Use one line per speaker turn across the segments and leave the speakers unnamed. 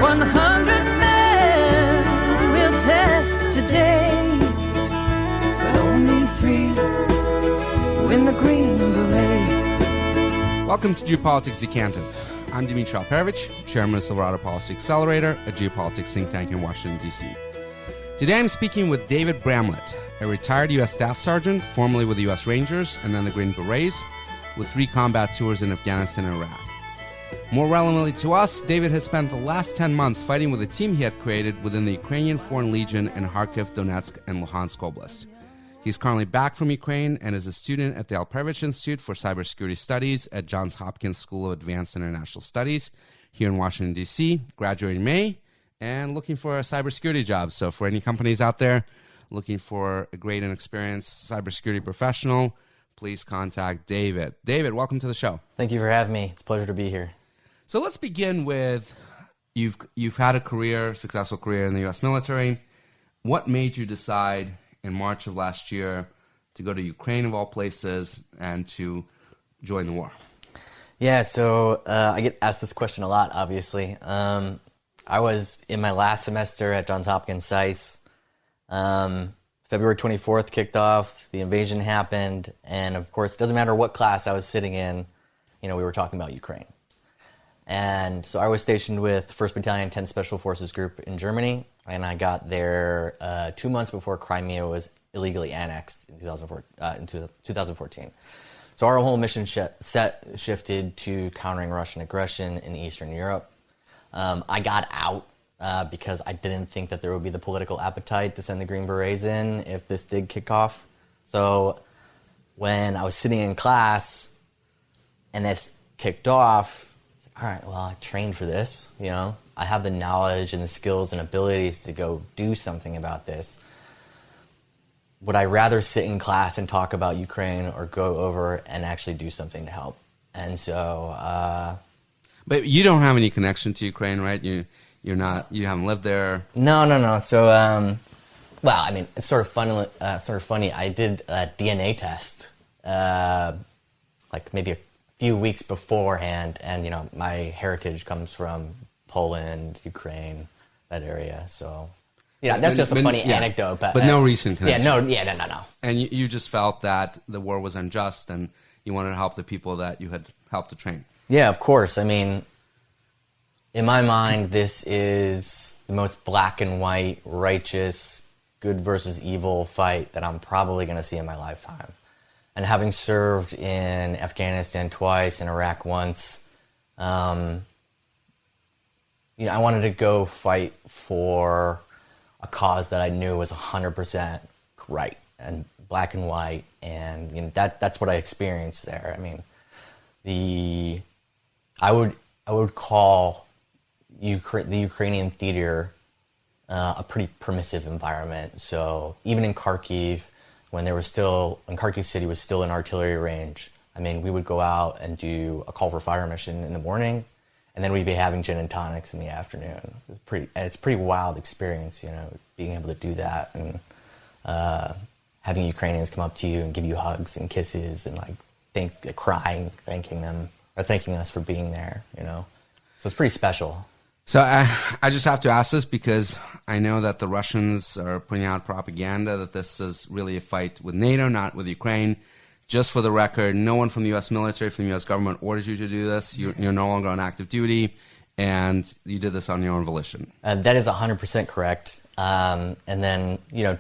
100 men will test today, but only 3 win the Green Beret.
Welcome to Geopolitics Decanted. I'm Dmitri Alperovitch, Chairman of Silverado Policy Accelerator, a geopolitics think tank in Washington, D.C. Today I'm speaking with David Bramlette, a retired U.S. Staff Sergeant, formerly with the U.S. Rangers and then the Green Berets, with 3 combat tours in Afghanistan and Iraq. More relevantly to us, David has spent the last 10 months fighting with a team he had created within the Ukrainian Foreign Legion in Kharkiv, Donetsk and Luhansk oblasts. He's currently back from Ukraine and is a student at the Alperovitch Institute for Cybersecurity Studies at Johns Hopkins School of Advanced International Studies here in Washington, D.C., graduating in May, and looking for a cybersecurity job. So for any companies out there looking for a great and experienced cybersecurity professional, please contact David. David, welcome to the show.
Thank you for having me. It's a pleasure to be here.
So let's begin with, you've had a successful career in the U.S. military. What made you decide in March of last year to go to Ukraine, of all places, and to join the war?
Yeah, so I get asked this question a lot, obviously. I was in my last semester at Johns Hopkins SICE. February 24th kicked off, the invasion happened, and of course, it doesn't matter what class I was sitting in, we were talking about Ukraine. And so I was stationed with 1st Battalion, 10th Special Forces Group in Germany, and I got there 2 months before Crimea was illegally annexed in 2014. So our whole mission shifted to countering Russian aggression in Eastern Europe. I got out because I didn't think that there would be the political appetite to send the Green Berets in if this did kick off. So when I was sitting in class and this kicked off, all right, well, I trained for this, I have the knowledge and the skills and abilities to go do something about this. Would I rather sit in class and talk about Ukraine or go over and actually do something to help? And so...
But you don't have any connection to Ukraine, right? You haven't lived there?
No. So, well, I mean, it's sort of funny. I did a DNA test, like maybe a few weeks beforehand, and my heritage comes from Poland, Ukraine, that area. So, that's just a funny anecdote. But
no recent connection.
No.
And you just felt that the war was unjust, and you wanted to help the people that you had helped to train.
Yeah, of course. I mean, in my mind, this is the most black and white, righteous, good versus evil fight that I'm probably going to see in my lifetime. And having served in Afghanistan twice, in Iraq once, I wanted to go fight for a cause that I knew was 100% right and black and white, and that's what I experienced there. I mean, I would call the Ukrainian theater a pretty permissive environment. So even in Kharkiv, when Kharkiv City was still an artillery range, I mean, we would go out and do a call for fire mission in the morning, and then we'd be having gin and tonics in the afternoon. It's a pretty wild experience, being able to do that and having Ukrainians come up to you and give you hugs and kisses and crying, thanking us for being there, So it's pretty special.
So I just have to ask this because I know that the Russians are putting out propaganda that this is really a fight with NATO, not with Ukraine. Just for the record, no one from the U.S. military, from the U.S. government ordered you to do this. You're no longer on active duty, and you did this on your own volition.
That is 100% correct. And then,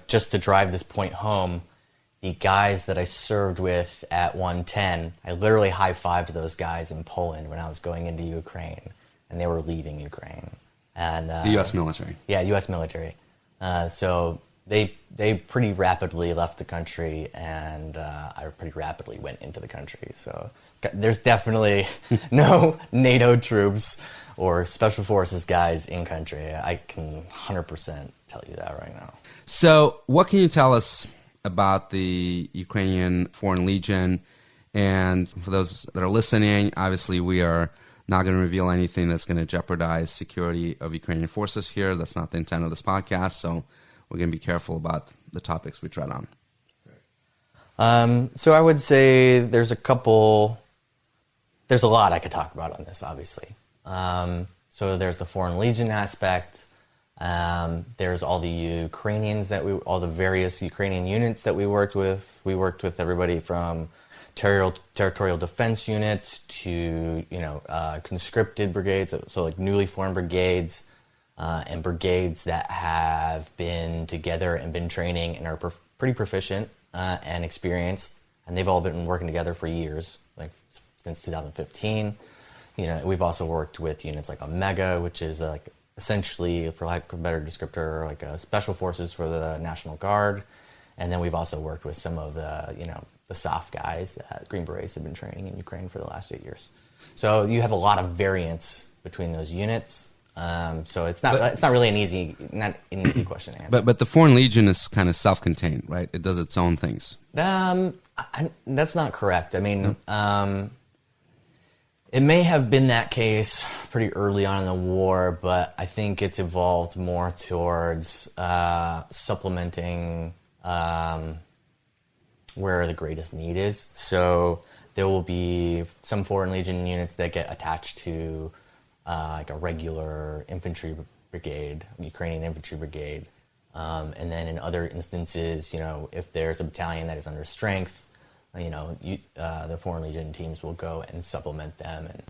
just to drive this point home, the guys that I served with at 110, I literally high-fived those guys in Poland when I was going into Ukraine, and they were leaving Ukraine. And
the U.S. military?
Yeah, U.S. military. So they pretty rapidly left the country, and I pretty rapidly went into the country. So there's definitely no NATO troops or Special Forces guys in country. I can 100% tell you that right now.
So what can you tell us about the Ukrainian Foreign Legion? And for those that are listening, obviously we are not going to reveal anything that's going to jeopardize security of Ukrainian forces here. That's not the intent of this podcast, so we're going to be careful about the topics we tread on.
So I would say there's a lot I could talk about on this, obviously. So there's the Foreign Legion aspect. There's all the Ukrainians all the various Ukrainian units that we worked with. We worked with everybody from territorial defense units to, conscripted brigades, so like newly formed brigades, and brigades that have been together and been training and are pretty proficient and experienced. And they've all been working together for years, like since 2015. We've also worked with units like Omega, which is like essentially, for lack of a better descriptor, like a special forces for the National Guard. And then we've also worked with some of the, the soft guys that Green Berets have been training in Ukraine for the last 8 years. So you have a lot of variance between those units. So it's not really an easy question to answer.
But the Foreign Legion is kind of self-contained, right? It does its own things.
That's not correct. I mean, it may have been that case pretty early on in the war, but I think it's evolved more towards supplementing where the greatest need is. So there will be some Foreign Legion units that get attached to like a regular infantry brigade, Ukrainian infantry brigade. And then in other instances, if there's a battalion that is under strength, the Foreign Legion teams will go and supplement them and,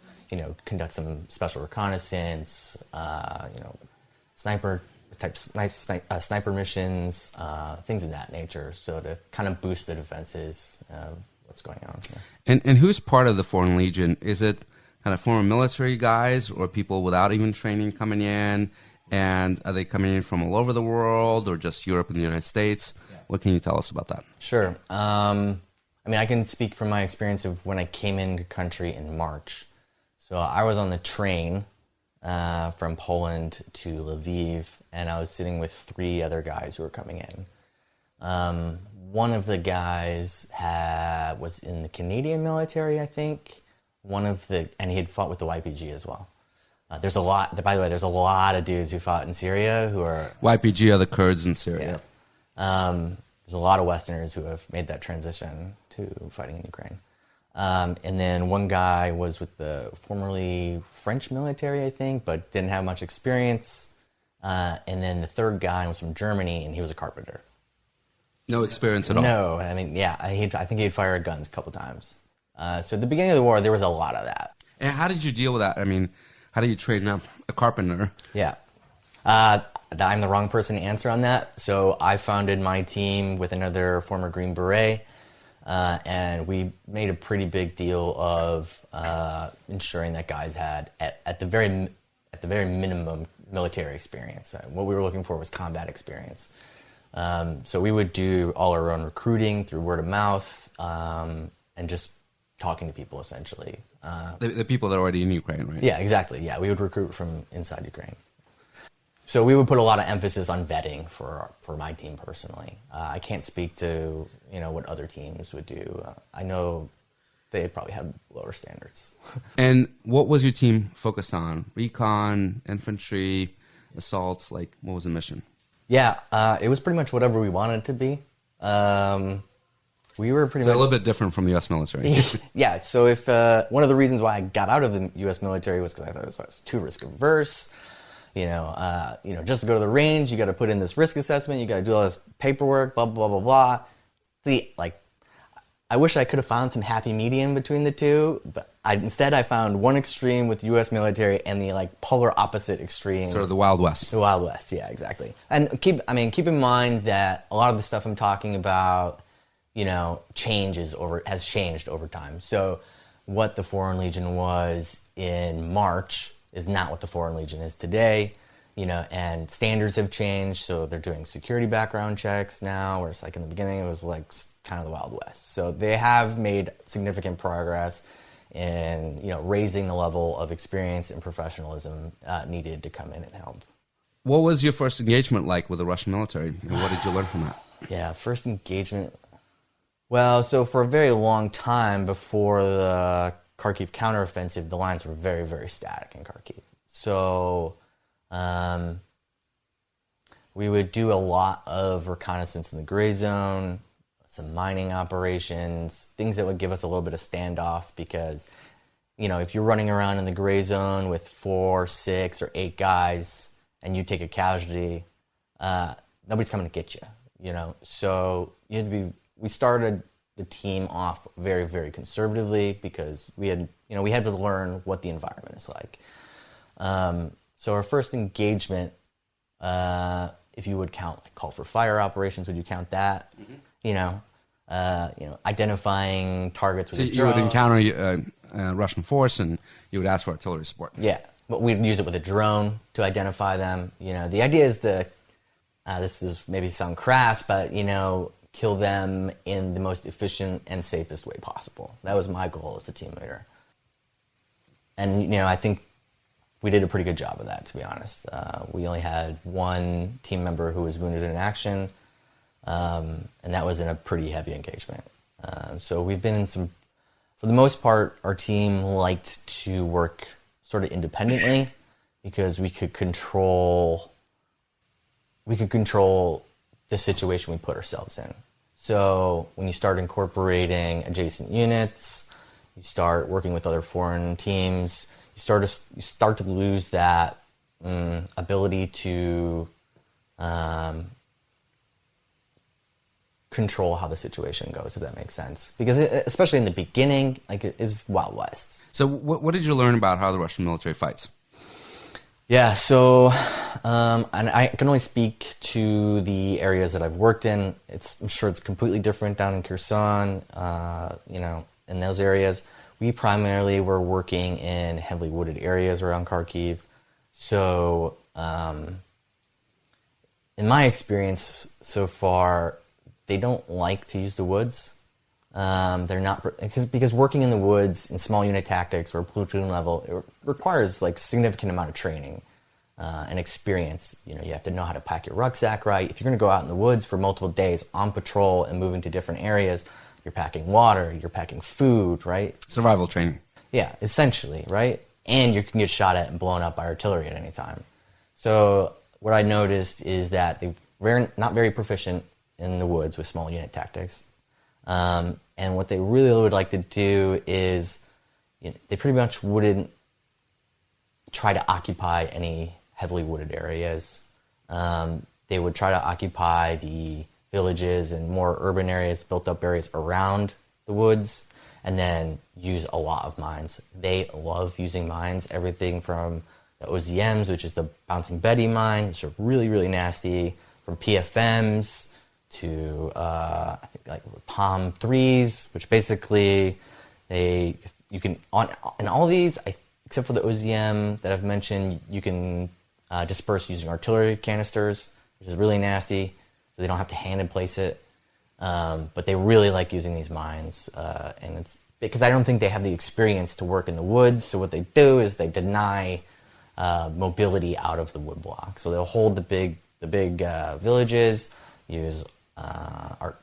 conduct some special reconnaissance, sniper missions, things of that nature. So to kind of boost the defenses of what's going on here.
And who's part of the Foreign Legion? Is it kind of former military guys or people without even training coming in? And are they coming in from all over the world or just Europe and the United States? Yeah. What can you tell us about that?
Sure. I can speak from my experience of when I came into country in March. So I was on the train from Poland to Lviv, and I was sitting with 3 other guys who were coming in. One of the guys was in the Canadian military, I think. And he had fought with the YPG as well. There's a lot of dudes who fought in Syria who are...
YPG are the Kurds in Syria.
Yeah. There's a lot of Westerners who have made that transition to fighting in Ukraine. And then one guy was with the formerly French military, I think, but didn't have much experience. And then the third guy was from Germany, and he was a carpenter.
No experience at all?
No. I think he'd fired guns a couple times. So at the beginning of the war, there was a lot of that.
And how did you deal with that? How do you train up a carpenter?
Yeah. I'm the wrong person to answer on that. So I founded my team with another former Green Beret, and we made a pretty big deal of ensuring that guys had, at the very minimum, military experience. What we were looking for was combat experience. So we would do all our own recruiting through word of mouth and just talking to people, essentially.
The people that are already in Ukraine, right?
Yeah, exactly. Yeah, we would recruit from inside Ukraine. So we would put a lot of emphasis on vetting for my team personally. I can't speak to what other teams would do. I know they probably have lower standards.
And what was your team focused on? Recon, infantry, assaults? What was the mission?
Yeah, it was pretty much whatever we wanted it to be. We were pretty much...
a little bit different from the U.S. military.
Yeah, so if one of the reasons why I got out of the U.S. military was because I thought it was too risk averse. Just to go to the range, you got to put in this risk assessment, you got to do all this paperwork, blah blah blah blah blah. I wish I could have found some happy medium between the two, but instead I found one extreme with U.S. military and the polar opposite extreme.
Sort of the Wild West.
The Wild West, yeah, exactly. And keep in mind that a lot of the stuff I'm talking about, has changed over time. So what the Foreign Legion was in March is not what the Foreign Legion is today, and standards have changed. So they're doing security background checks now, whereas in the beginning it was kind of the Wild West. So they have made significant progress in raising the level of experience and professionalism needed to come in and help.
What was your first engagement like with the Russian military, and what did you learn from that?
Yeah, first engagement. Well, so for a very long time before the Kharkiv counteroffensive, the lines were very, very static in Kharkiv. So we would do a lot of reconnaissance in the gray zone, some mining operations, things that would give us a little bit of standoff because, if you're running around in the gray zone with 4, 6, or 8 guys and you take a casualty, nobody's coming to get you, So we started the team off very, very conservatively because we had to learn what the environment is like. So our first engagement, if you would count like call for fire operations, would you count that? Identifying targets with a drone.
You would encounter a Russian force and you would ask for artillery support.
Yeah, but we'd use it with a drone to identify them. The idea is this is maybe sound crass, but kill them in the most efficient and safest way possible. That was my goal as a team leader. And, I think we did a pretty good job of that, to be honest. We only had one team member who was wounded in action, and that was in a pretty heavy engagement. So we've been in for the most part, our team liked to work sort of independently because we could control the situation we put ourselves in. So when you start incorporating adjacent units, you start working with other foreign teams, you start to lose that ability to control how the situation goes, if that makes sense. Because especially in the beginning, it is Wild West.
So what did you learn about how the Russian military fights?
Yeah, so, and I can only speak to the areas that I've worked in. I'm sure it's completely different down in Kherson, in those areas. We primarily were working in heavily wooded areas around Kharkiv. So, in my experience so far, they don't like to use the woods. They're not, because working in the woods in small unit tactics or platoon level, it requires significant amount of training and experience. You have to know how to pack your rucksack right. If you're going to go out in the woods for multiple days on patrol and moving to different areas, you're packing water, you're packing food, right?
Survival training.
Yeah, essentially, right? And you can get shot at and blown up by artillery at any time. So what I noticed is that they're not very proficient in the woods with small unit tactics. And what they really would like to do is, they pretty much wouldn't try to occupy any heavily wooded areas. They would try to occupy the villages and more urban areas, built up areas around the woods, and then use a lot of mines. They love using mines, everything from the OZMs, which is the bouncing Betty mine, which are really, really nasty, from PFMs to I think Palm 3s, which basically in all these, except for the OZM that I've mentioned, you can disperse using artillery canisters, which is really nasty, so they don't have to hand and place it. But they really like using these mines, and it's because I don't think they have the experience to work in the woods. So what they do is they deny mobility out of the wood block. So they'll hold the big villages, use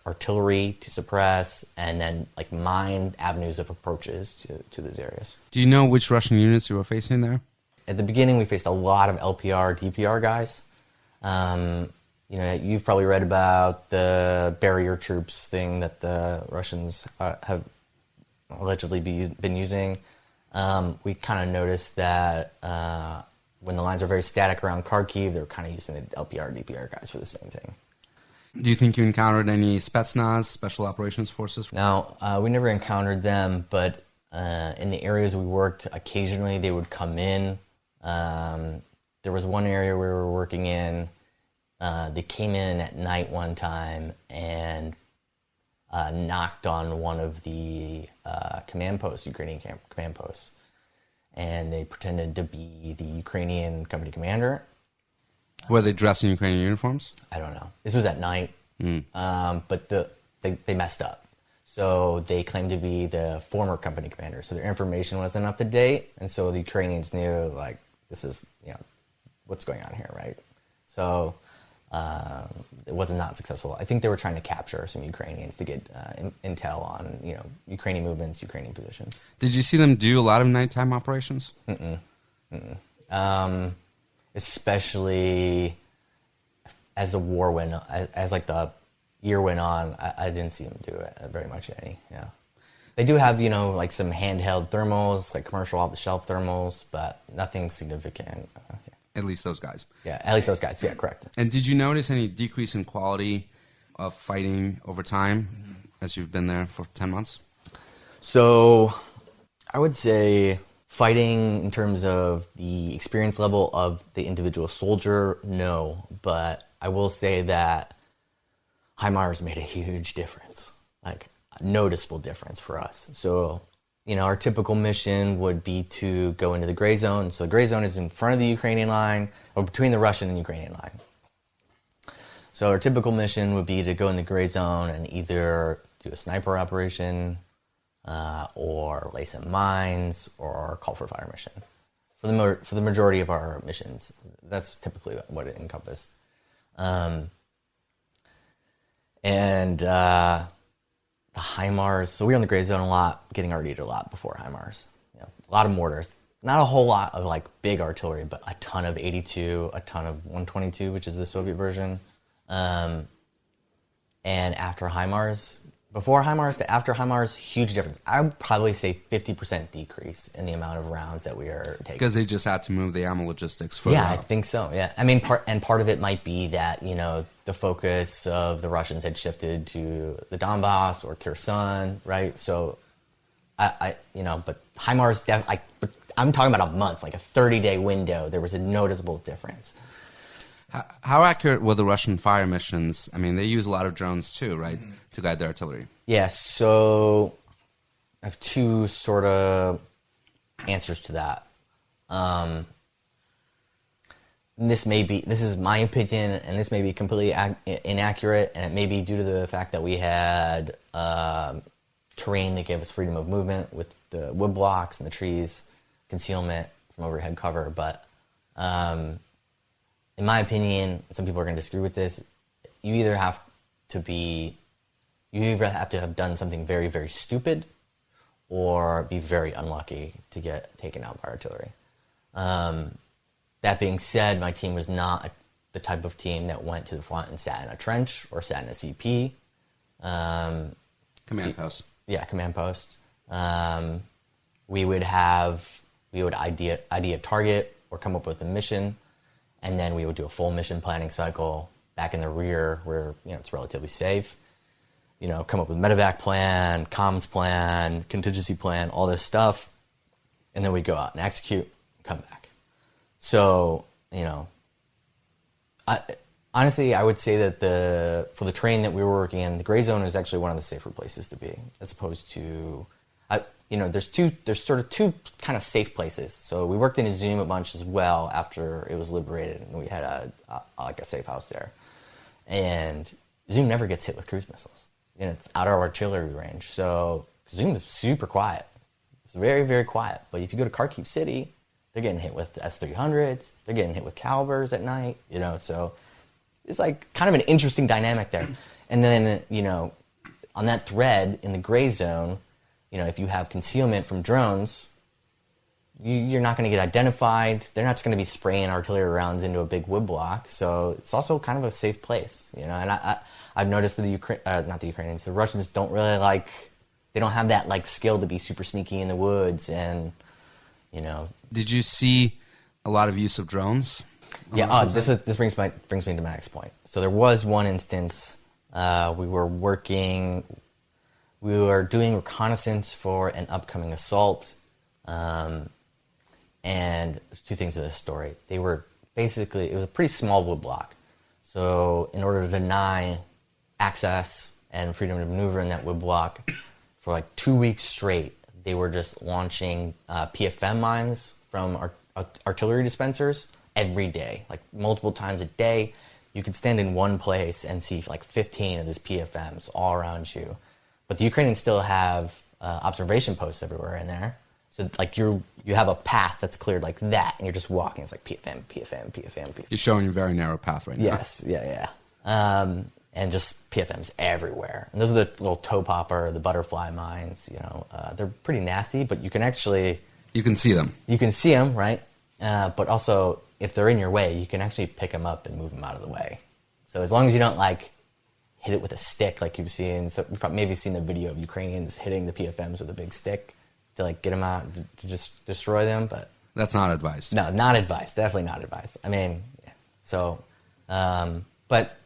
artillery to suppress, and then mine avenues of approaches to these areas.
Do you know which Russian units you were facing there?
At the beginning, we faced a lot of LPR, DPR guys. You've probably read about the barrier troops thing that the Russians have allegedly been using. We kind of noticed that when the lines are very static around Kharkiv, they're kind of using the LPR, DPR guys for the same thing.
Do you think you encountered any Spetsnaz, Special Operations Forces?
No, we never encountered them, but in the areas we worked, occasionally they would come in. There was one area we were working in. They came in at night one time and knocked on one of the command posts, Ukrainian command posts. And they pretended to be the Ukrainian company commander.
Were they dressed in Ukrainian uniforms?
I don't know. This was at night, but they messed up. So they claimed to be the former company commander. So their information wasn't up to date, and so the Ukrainians knew, this is, what's going on here, right? So it was not successful. I think they were trying to capture some Ukrainians to get intel on, Ukrainian movements, Ukrainian positions.
Did you see them do a lot of nighttime operations?
Especially as the war went on, as the year went on, I didn't see them do it very much any. Yeah, They do have, like some handheld thermals, like commercial off-the-shelf thermals, but nothing significant.
At least those guys.
Yeah, at least those guys. Yeah, correct.
And did you notice any decrease in quality of fighting over time as you've been there for 10 months?
So I would say fighting in terms of the experience level of the individual soldier, no. But I will say that HIMARS made a huge difference, like a noticeable difference for us. So, our typical mission would be to go into the gray zone. So the gray zone is in front of the Ukrainian line, or between the Russian and Ukrainian line. So our typical mission would be to go in the gray zone and either do a sniper operation, or lay some mines, or call for a fire mission. For the majority of our missions, that's typically what it encompassed. The HIMARS, so we were in the gray zone a lot, getting RD'd a lot before HIMARS. A lot of mortars. Not a whole lot of like big artillery, but a ton of 82, a ton of 122, which is the Soviet version. And after HIMARS, before HIMARS to after HIMARS, huge difference. I would probably say 50% decrease in the amount of rounds that we are taking.
Because they just had to move the ammo logistics further
Yeah,
out.
I think so, yeah. I mean, part of it might be that, the focus of the Russians had shifted to the Donbass or Kherson, right? So, but HIMARS, I'm talking about a month, like a 30-day window, there was a noticeable difference.
How accurate were the Russian fire missions? I mean, they use a lot of drones too, right, to guide their artillery?
Yeah, so I have two sort of answers to that. This is my opinion, and this may be completely inaccurate, and it may be due to the fact that we had terrain that gave us freedom of movement with the wood blocks and the trees, concealment from overhead cover, but in my opinion, some people are going to disagree with this, you either have to have done something very, very stupid or be very unlucky to get taken out by artillery. That being said, my team was not the type of team that went to the front and sat in a trench or sat in a CP.
Command post.
Yeah, command post. We would ID a target or come up with a mission, and then we would do a full mission planning cycle back in the rear where it's relatively safe. Come up with medevac plan, comms plan, contingency plan, all this stuff, and then we go out and execute, come back. So, honestly, I would say that for the terrain that we were working in, the gray zone is actually one of the safer places to be, as opposed to, there's sort of two kind of safe places. So we worked in Izum a bunch as well after it was liberated, and we had a safe house there. And Izum never gets hit with cruise missiles. It's out of artillery range. So Izum is super quiet. It's very, very quiet. But if you go to Kharkiv City, they're getting hit with S-300s. They're getting hit with Calibers at night. So it's like kind of an interesting dynamic there. And then, on that thread in the gray zone, if you have concealment from drones, you're not going to get identified. They're not just going to be spraying artillery rounds into a big wood block. So it's also kind of a safe place, And I've noticed that the Russians don't really they don't have that skill to be super sneaky in the woods, and
Did you see a lot of use of drones?
Yeah. This brings me to my next point. So there was one instance we were doing reconnaissance for an upcoming assault. And there's two things to this story. It was a pretty small wood block. So in order to deny access and freedom to maneuver in that wood block for 2 weeks straight, they were just launching PFM mines from artillery dispensers every day, multiple times a day. You could stand in one place and see 15 of these PFMs all around you. But the Ukrainians still have observation posts everywhere in there. So you have a path that's cleared like that, and you're just walking. It's PFM, PFM, PFM, PFM.
You're showing a very narrow path right now.
Yes, yeah. And just PFMs everywhere. And those are the little toe popper, the butterfly mines. They're pretty nasty, but you can actually...
You can see them.
You can see them, right? But also, if they're in your way, you can actually pick them up and move them out of the way. So as long as you don't hit it with a stick, like you've seen. So you've maybe seen the video of Ukrainians hitting the PFMs with a big stick to like get them out to just destroy them. But
that's not advised.
No, not advised. Definitely not advised. I mean, yeah. So, but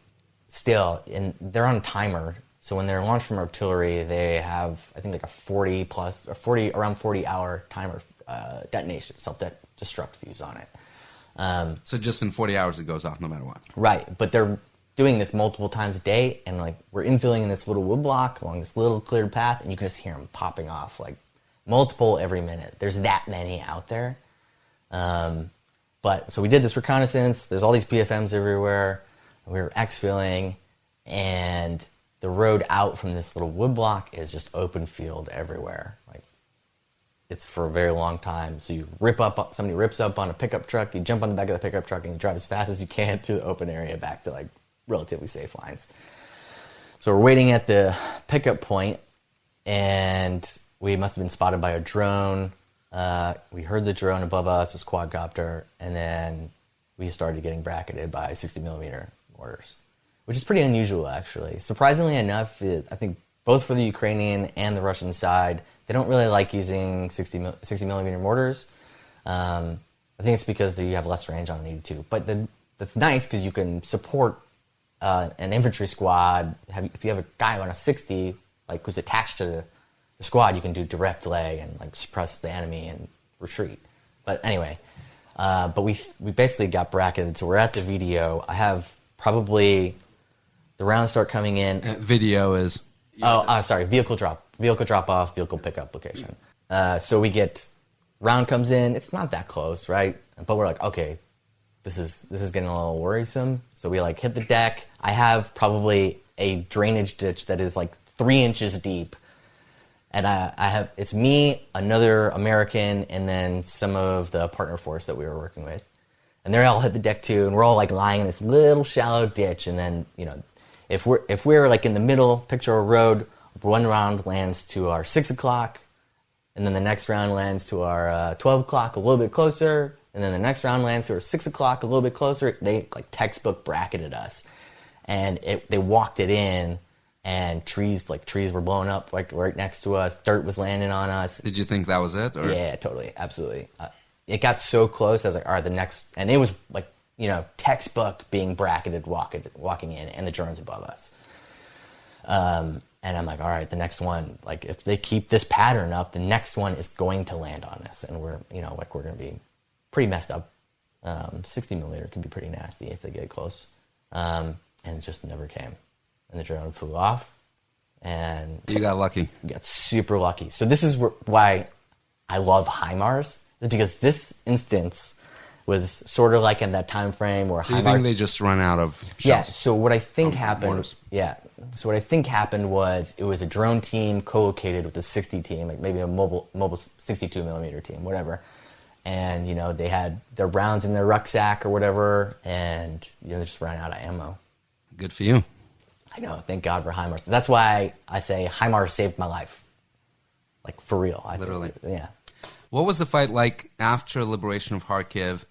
still, they're on a timer. So when they're launched from artillery, they have, I think, like a around 40 hour timer detonation, self-destruct fuse on it.
So just in 40 hours it goes off no matter what.
Right, but they're doing this multiple times a day, and like we're infilling in this little wood block along this little cleared path, and you can just hear them popping off like multiple every minute. There's that many out there. But so we did this reconnaissance. There's all these PFMs everywhere. We were exfilling, and the road out from this little wood block is just open field everywhere. Like it's for a very long time. So somebody rips up on a pickup truck, you jump on the back of the pickup truck and you drive as fast as you can through the open area back to like relatively safe lines. So we're waiting at the pickup point, and we must have been spotted by a drone. We heard the drone above us, this quadcopter, and then we started getting bracketed by 60 millimeter mortars, which is pretty unusual, actually. Surprisingly enough, I think both for the Ukrainian and the Russian side, they don't really like using 60 millimeter mortars. I think it's because you have less range on an 82. But that's nice because you can support an infantry squad. If you have a guy on a 60, like who's attached to the squad, you can do direct lay and like suppress the enemy and retreat. But anyway, but we basically got bracketed. So we're at the VDO. I have probably the rounds start coming in.
Video is
vehicle drop off, vehicle pickup location. So we get round comes in. It's not that close, right? But we're like, okay, this is getting a little worrisome. So we like hit the deck. I have probably a drainage ditch that is like 3 inches deep, and it's me, another American, and then some of the partner force that we were working with, and they're all hit the deck too, and we're all like lying in this little shallow ditch, and then if we're like in the middle, picture a road, one round lands to our 6 o'clock, and then the next round lands to our 12 o'clock, a little bit closer, and then the next round lands to our 6 o'clock, a little bit closer. They like textbook bracketed us, and they walked it in, and trees were blowing up like right next to us. Dirt was landing on us.
Did you think that was it? Or?
Yeah, totally, absolutely. It got so close. I was like, all right, the next, and it was like textbook being bracketed, walking in, and the drones above us. And I'm like, all right, the next one, like if they keep this pattern up, the next one is going to land on us, and we're going to be pretty messed up. 60 millimeter can be pretty nasty if they get close. And it just never came. And the drone flew off, and
you got lucky.
We got super lucky. So this is why I love HIMARS, is because this instance was sort of like in that time frame where
So you think they just run out of shells?
Yeah, so what I think happened was it was a drone team co-located with a 60 team, like maybe a mobile 62 millimeter team, whatever. And, they had their rounds in their rucksack or whatever, and, they just ran out of ammo.
Good for you.
I know, thank God for HIMARS. That's why I say HIMARS saved my life. Like, for real.
Literally.
Yeah.
What was the fight like after liberation of Kharkiv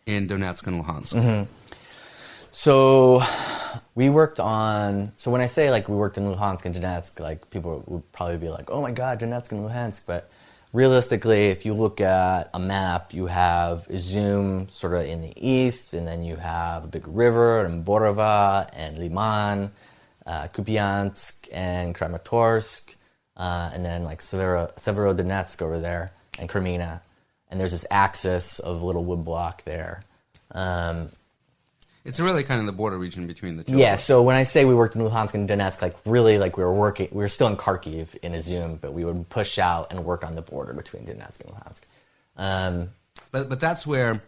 in Donetsk and Luhansk?
Mm-hmm. So we worked on, so when I say like we worked in Luhansk and Donetsk, like people would probably be like, oh my God, Donetsk and Luhansk. But realistically, if you look at a map, you have Izum sort of in the east, and then you have a big river, and Borova, and Liman, Kupiansk, and Kramatorsk, and then like Severodonetsk over there, and Kreminna. And there's this axis of a little wood block there.
It's really kind of the border region between the two.
Yeah, so when I say we worked in Luhansk and Donetsk, like really like we were still in Kharkiv in Izum, but we would push out and work on the border between Donetsk and Luhansk.
But that's where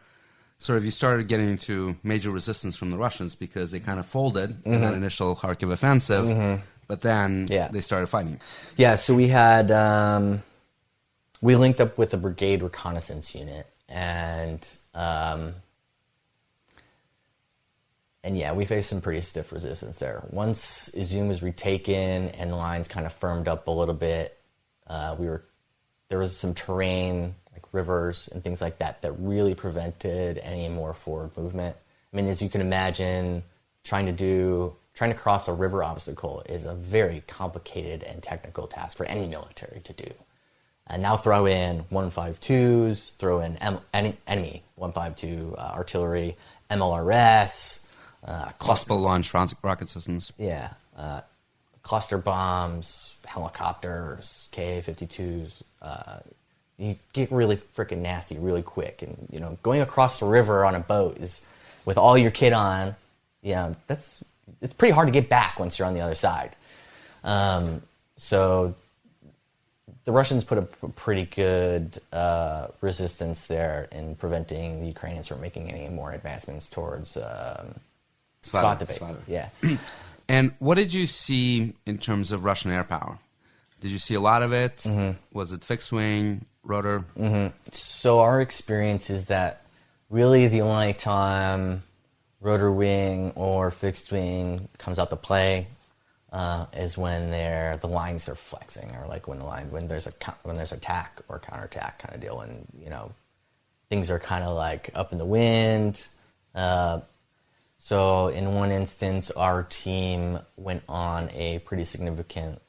sort of you started getting into major resistance from the Russians, because they kind of folded in that initial Kharkiv offensive, but then they started fighting.
Yeah, so we had, we linked up with a brigade reconnaissance unit, and yeah, we faced some pretty stiff resistance there. Once Izum was retaken and the lines kind of firmed up a little bit, there was some terrain, like rivers and things like that, that really prevented any more forward movement. I mean, as you can imagine, trying to do trying to cross a river obstacle is a very complicated and technical task for any military to do. And now throw in 152s, throw in enemy 152 artillery, MLRS,
Cluster launch rocket systems.
yeah, cluster bombs, helicopters, Ka-52s. You get really freaking nasty really quick. And, you know, going across the river on a boat is, with all your kit on, it's pretty hard to get back once you're on the other side. So the Russians put a pretty good resistance there in preventing the Ukrainians from making any more advancements towards Svatove. Yeah.
And what did you see in terms of Russian air power? Did you see a lot of it? Mm-hmm. Was it fixed wing, rotor?
Mm-hmm. So our experience is that really the only time rotor wing or fixed wing comes out to play is when the lines are flexing, or like when there's attack or counterattack kind of deal, and you know things are kind of like up in the wind. So in one instance, our team went on a pretty significant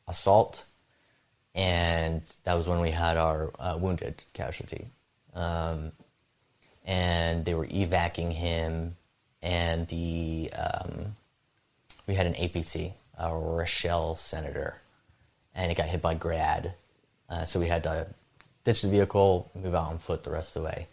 assault, and that was when we had our wounded casualty. And they were evacing him, and we had an APC, a Rochelle Senator, and it got hit by Grad. So we had to ditch the vehicle, move out on foot the rest of the way.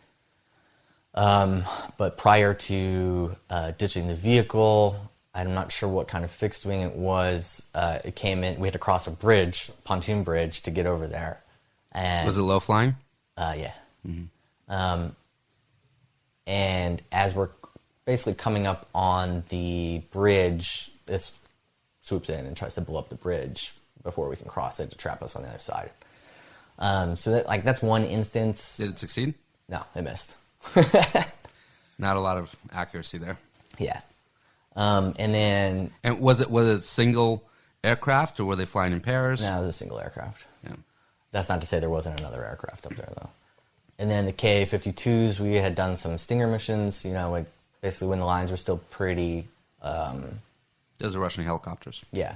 But prior to ditching the vehicle, I'm not sure what kind of fixed wing it was. It came in. We had to cross a bridge, pontoon bridge, to get over there. And
was it low flying?
Yeah. Mm-hmm. And as we're basically coming up on the bridge, this swoops in and tries to blow up the bridge before we can cross it to trap us on the other side. So that's one instance.
Did it succeed?
No, it missed.
Not a lot of accuracy there.
Yeah. And
was it a single aircraft, or were they flying in pairs?
No, it was a single aircraft.
Yeah.
That's not to say there wasn't another aircraft up there, though. And then the Ka-52s, we had done some Stinger missions, you know, like basically when the lines were still pretty...
Those are Russian helicopters.
Yeah.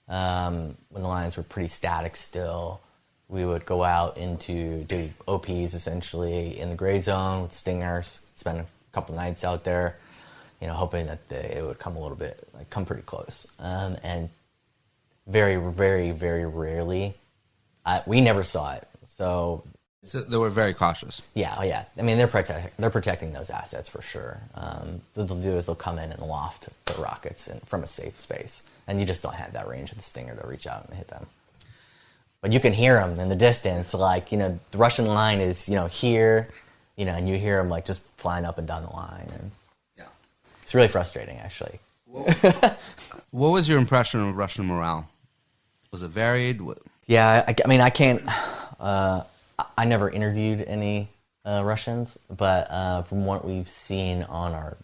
When the lines were pretty static still, we would go out do OPs essentially in the gray zone with Stingers, spend a couple nights out there, you know, hoping that it would come come pretty close. And very, very, very rarely, we never saw it. So
they were very cautious.
Yeah, I mean, they're protecting those assets for sure. What they'll do is they'll come in and loft the rockets from a safe space, and you just don't have that range of the Stinger to reach out and hit them. But you can hear them in the distance, like, you know, the Russian line is, you know, here, you know, and you hear them like just flying up and down the line, and
yeah,
it's really frustrating actually.
What was your impression of Russian morale? Was it varied?
Yeah, I mean, I can't. I never interviewed any Russians, but from what we've seen with our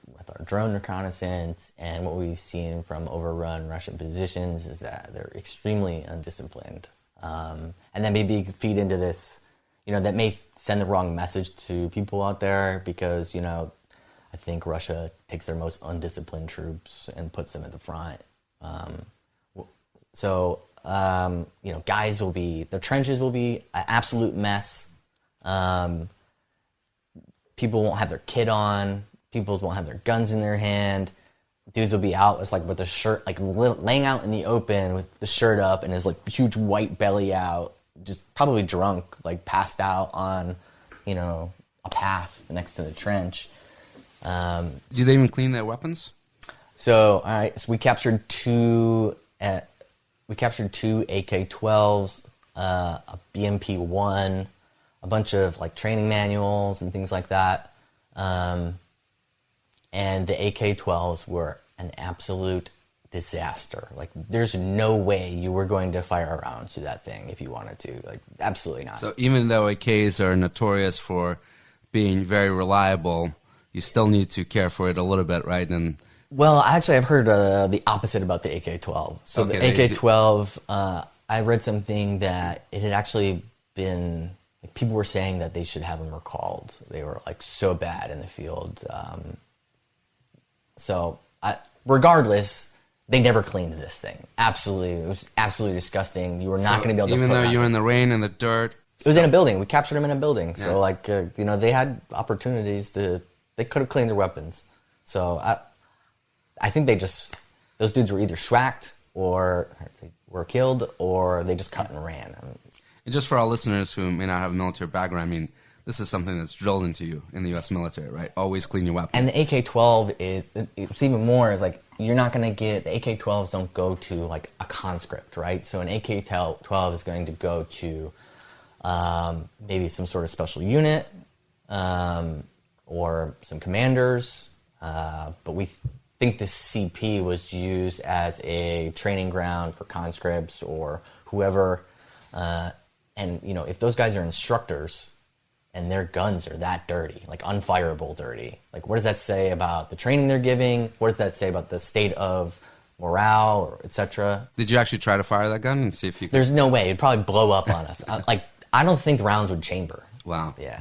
drone reconnaissance and what we've seen from overrun Russian positions is that they're extremely undisciplined. And then maybe you could feed into this, you know, that may send the wrong message to people out there because, you know, I think Russia takes their most undisciplined troops and puts them at the front. You know, their trenches will be an absolute mess. People won't have their kit on. People won't have their guns in their hand. Dudes will be out, it's like with the shirt, like laying out in the open with the shirt up and his like huge white belly out, just probably drunk, like passed out on, you know, a path next to the trench.
Do they even clean their weapons?
So, all right, so we captured two AK-12s, a BMP-1, a bunch of like training manuals and things like that. And the AK-12s were an absolute disaster. Like, there's no way you were going to fire a round to that thing if you wanted to. Like, absolutely not.
So even though AKs are notorious for being very reliable, you still need to care for it a little bit, right? And
well, actually, I've heard the opposite about the AK-12. So the AK-12, I read something that it had actually been, like, people were saying that they should have them recalled. They were like so bad in the field. Regardless, they never cleaned this thing. Absolutely. It was absolutely disgusting. You were not going to be able to
even
put
though
rounds
you're in the rain and the dirt.
It was in a building. We captured them in a building. So,
Yeah.
like, they had opportunities they could have cleaned their weapons. So, I think those dudes were either schwacked or they were killed or they just cut and ran.
And just for our listeners who may not have a military background, I mean, this is something that's drilled into you in the U.S. military, right? Always clean your weapon.
And the AK-12 it's even more, is like, you're not going to get, the AK-12s don't go to, like, a conscript, right? So an AK-12 is going to go to maybe some sort of special unit or some commanders. But we think this CP was used as a training ground for conscripts or whoever. And, if those guys are instructors and their guns are that dirty, like unfireable dirty, like what does that say about the training they're giving? What does that say about the state of morale, or et cetera?
Did you actually try to fire that gun and see if you could?
There's no way. It'd probably blow up on us. I don't think the rounds would chamber.
Wow.
Yeah.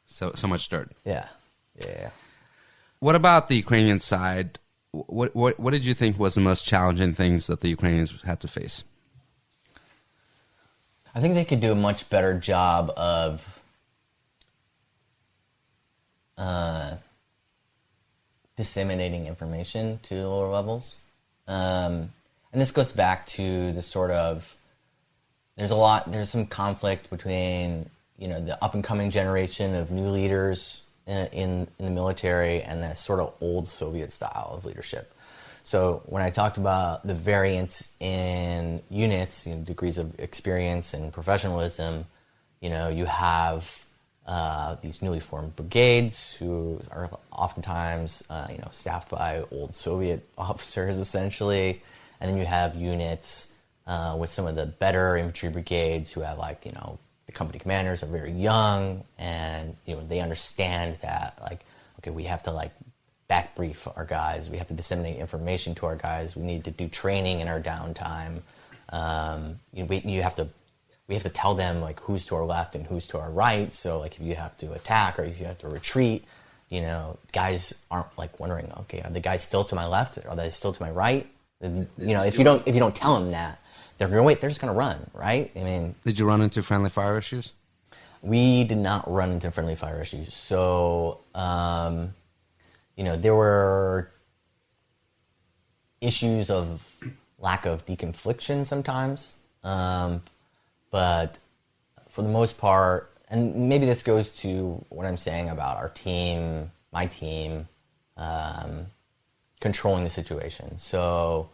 So much dirt.
Yeah. Yeah.
What about the Ukrainian side? What did you think was the most challenging things that the Ukrainians had to face?
I think they could do a much better job of disseminating information to the lower levels. And this goes back to the sort of, there's some conflict between, the up-and-coming generation of new leaders in the military and that sort of old Soviet style of leadership. So when I talked about the variance in units, degrees of experience and professionalism, you have these newly formed brigades who are oftentimes, staffed by old Soviet officers, essentially. And then you have units with some of the better infantry brigades who have, the company commanders are very young and, they understand that, okay, we have to, back brief our guys. We have to disseminate information to our guys. We need to do training in our downtime. We have to tell them who's to our left and who's to our right. So if you have to attack or if you have to retreat, guys aren't wondering, okay, are the guys still to my left? Are they still to my right? If you don't tell them that, they're going to wait. They're just going to run, right? I mean,
did you run into friendly fire issues?
We did not run into friendly fire issues. So, there were issues of lack of deconfliction sometimes. But for the most part, and maybe this goes to what I'm saying about our team, my team, controlling the situation. So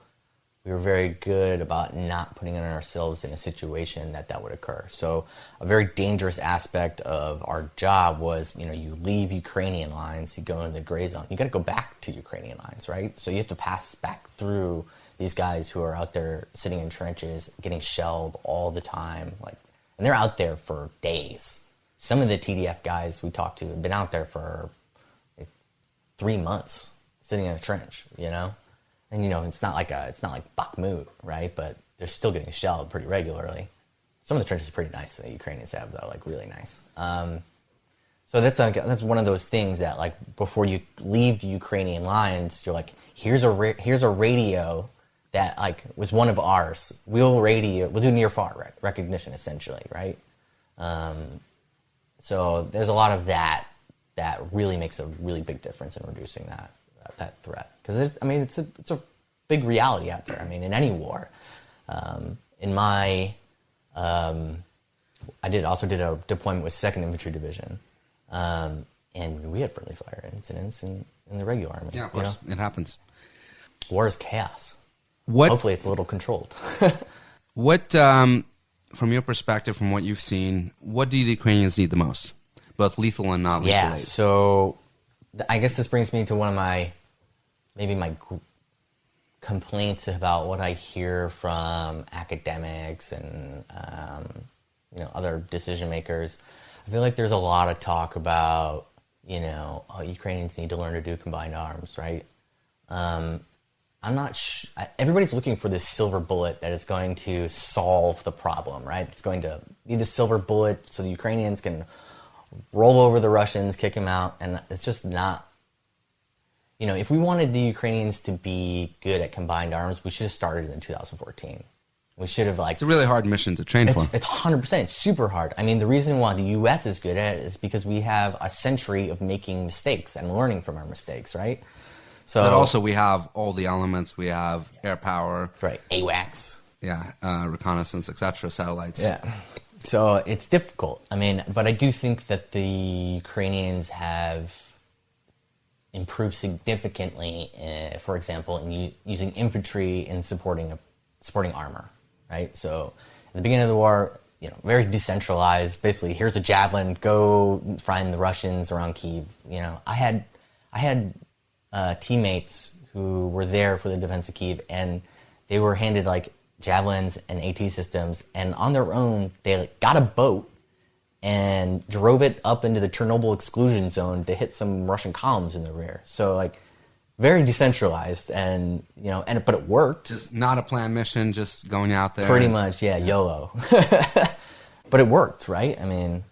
we were very good about not putting ourselves in a situation that would occur. So a very dangerous aspect of our job was, you leave Ukrainian lines, you go into the gray zone. You got to go back to Ukrainian lines, right? So you have to pass back through these guys who are out there sitting in trenches, getting shelled all the time, and they're out there for days. Some of the TDF guys we talked to have been out there for 3 months, sitting in a trench, And it's not like Bakhmut, right? But they're still getting shelled pretty regularly. Some of the trenches are pretty nice that the Ukrainians have, though, really nice. So that's one of those things that before you leave the Ukrainian lines, you're here's a radio that was one of ours. We'll do near far recognition essentially, right? So there's a lot of that really makes a really big difference in reducing that threat, because it's a big reality out there. In any war. In my I also did a deployment with 2nd Infantry Division, and we had friendly fire incidents in the regular army.
Yeah, of course, it happens.
War is chaos.
What?
Hopefully, it's a little controlled.
What, from your perspective, from what you've seen, what do the Ukrainians need the most, both lethal and non-lethal?
Yeah.
aid?
So, I guess this brings me to one of my complaints about what I hear from academics and other decision makers. I feel like there's a lot of talk about Ukrainians need to learn to do combined arms, right? I'm not everybody's looking for this silver bullet that is going to solve the problem, right? It's going to be the silver bullet so the Ukrainians can roll over the Russians, kick them out, and it's just not. if we wanted the Ukrainians to be good at combined arms, we should have started in 2014. We should have
It's a really hard mission to train for.
It's 100%. It's super hard. I mean, the reason why the U.S. is good at it is because we have a century of making mistakes and learning from our mistakes, right? So,
but also we have all the elements. We have air power.
Right. AWACS.
Yeah. Reconnaissance, etc. Satellites.
Yeah. So it's difficult. I mean, but I do think that the Ukrainians have improved significantly, for example, in using infantry in supporting armor. Right, so at the beginning of the war, very decentralized. Basically, here's a javelin, go find the Russians around Kyiv. I had teammates who were there for the defense of Kyiv, and they were handed like javelins and AT systems, and on their own, they got a boat and drove it up into the Chernobyl exclusion zone to hit some Russian columns in the rear. So very decentralized, and but it worked.
Just not a planned mission, just going out there.
Pretty much, yeah, YOLO. But it worked, right? I mean,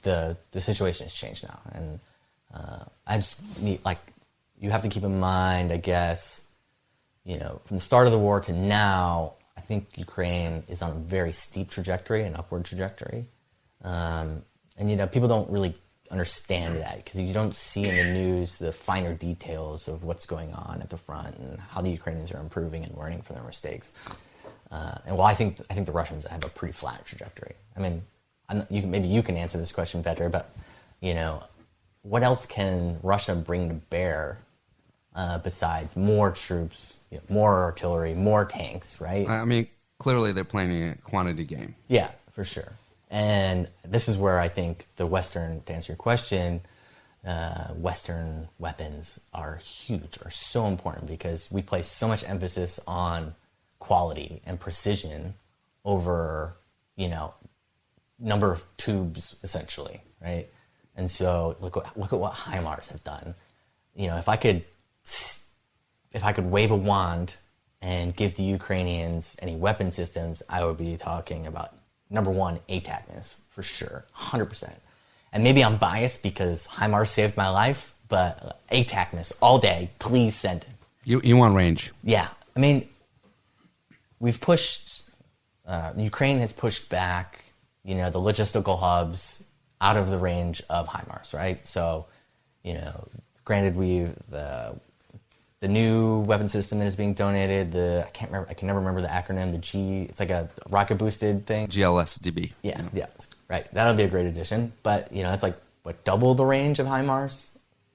the situation has changed now, and I just need, you have to keep in mind, I guess, from the start of the war to now, I think Ukraine is on a very steep trajectory, an upward trajectory, and people don't really understand that because you don't see in the news the finer details of what's going on at the front and how the Ukrainians are improving and learning from their mistakes. I think the Russians have a pretty flat trajectory. I mean, maybe you can answer this question better, but what else can Russia bring to bear besides more troops, more artillery, more tanks, right?
I mean, clearly they're playing a quantity game.
Yeah, for sure. And this is where I think to answer your question, Western weapons are huge, are so important because we place so much emphasis on quality and precision over, number of tubes, essentially, right? And so look at what HIMARS have done. If I could wave a wand and give the Ukrainians any weapon systems, I would be talking about number one, ATACMS, for sure, 100%. And maybe I'm biased because HIMARS saved my life, but ATACMS all day, please send it.
You want range.
Yeah. I mean, we've pushed, Ukraine has pushed back, the logistical hubs out of the range of HIMARS, right? So, granted, the new weapon system that is being donated, I can never remember the acronym, it's like a rocket boosted thing.
GLSDB.
Yeah, right. That'll be a great addition. But, it's double the range of HIMARS?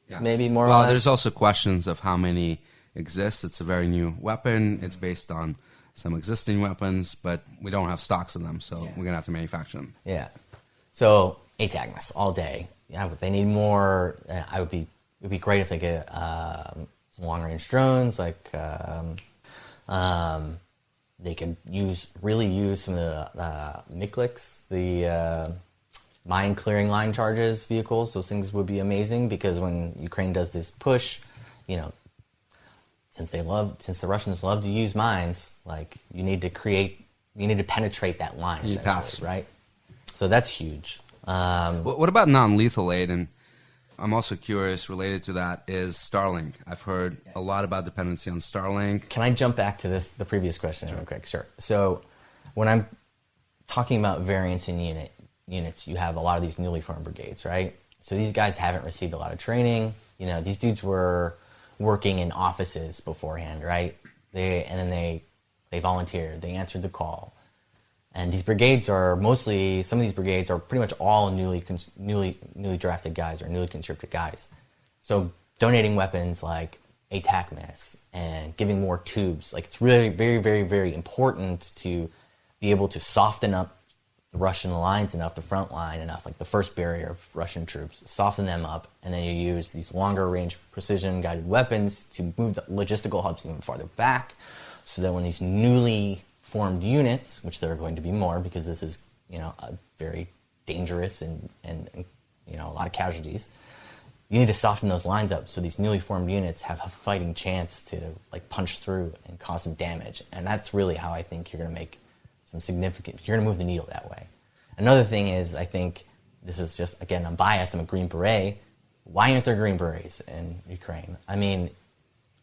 Yeah. Maybe more or less?
Well, there's also questions of how many exist. It's a very new weapon. It's based on some existing weapons, but we don't have stocks of them, so we're going to have to manufacture them.
Yeah. So, ATACMS all day. Yeah, but they need more. It would be great if they get some long-range drones, they could really use some of the MICLICs, the mine-clearing line charges vehicles. Those things would be amazing because when Ukraine does this push, since the Russians love to use mines, you need to penetrate that line, essentially, right? So that's huge.
What about non-lethal aid? And I'm also curious, related to that, is Starlink. I've heard a lot about dependency on Starlink.
Can I jump back to the previous question real quick? Sure. So when I'm talking about variance in units, you have a lot of these newly formed brigades, right? So these guys haven't received a lot of training. These dudes were working in offices beforehand, right? They volunteered. They answered the call. And these brigades some of these brigades are pretty much all newly drafted guys or newly conscripted guys. So donating weapons like ATACMS and giving more tubes, it's really very, very, very important to be able to soften up the Russian lines enough, the front line enough, the first barrier of Russian troops, soften them up, and then you use these longer range precision guided weapons to move the logistical hubs even farther back so that when these newly formed units, which there are going to be more because this is, a very dangerous and a lot of casualties, you need to soften those lines up so these newly formed units have a fighting chance to punch through and cause some damage. And that's really how I think you're going to make you're going to move the needle that way. Another thing is, I think, this is just, again, I'm biased, I'm a Green Beret, why aren't there Green Berets in Ukraine? I mean,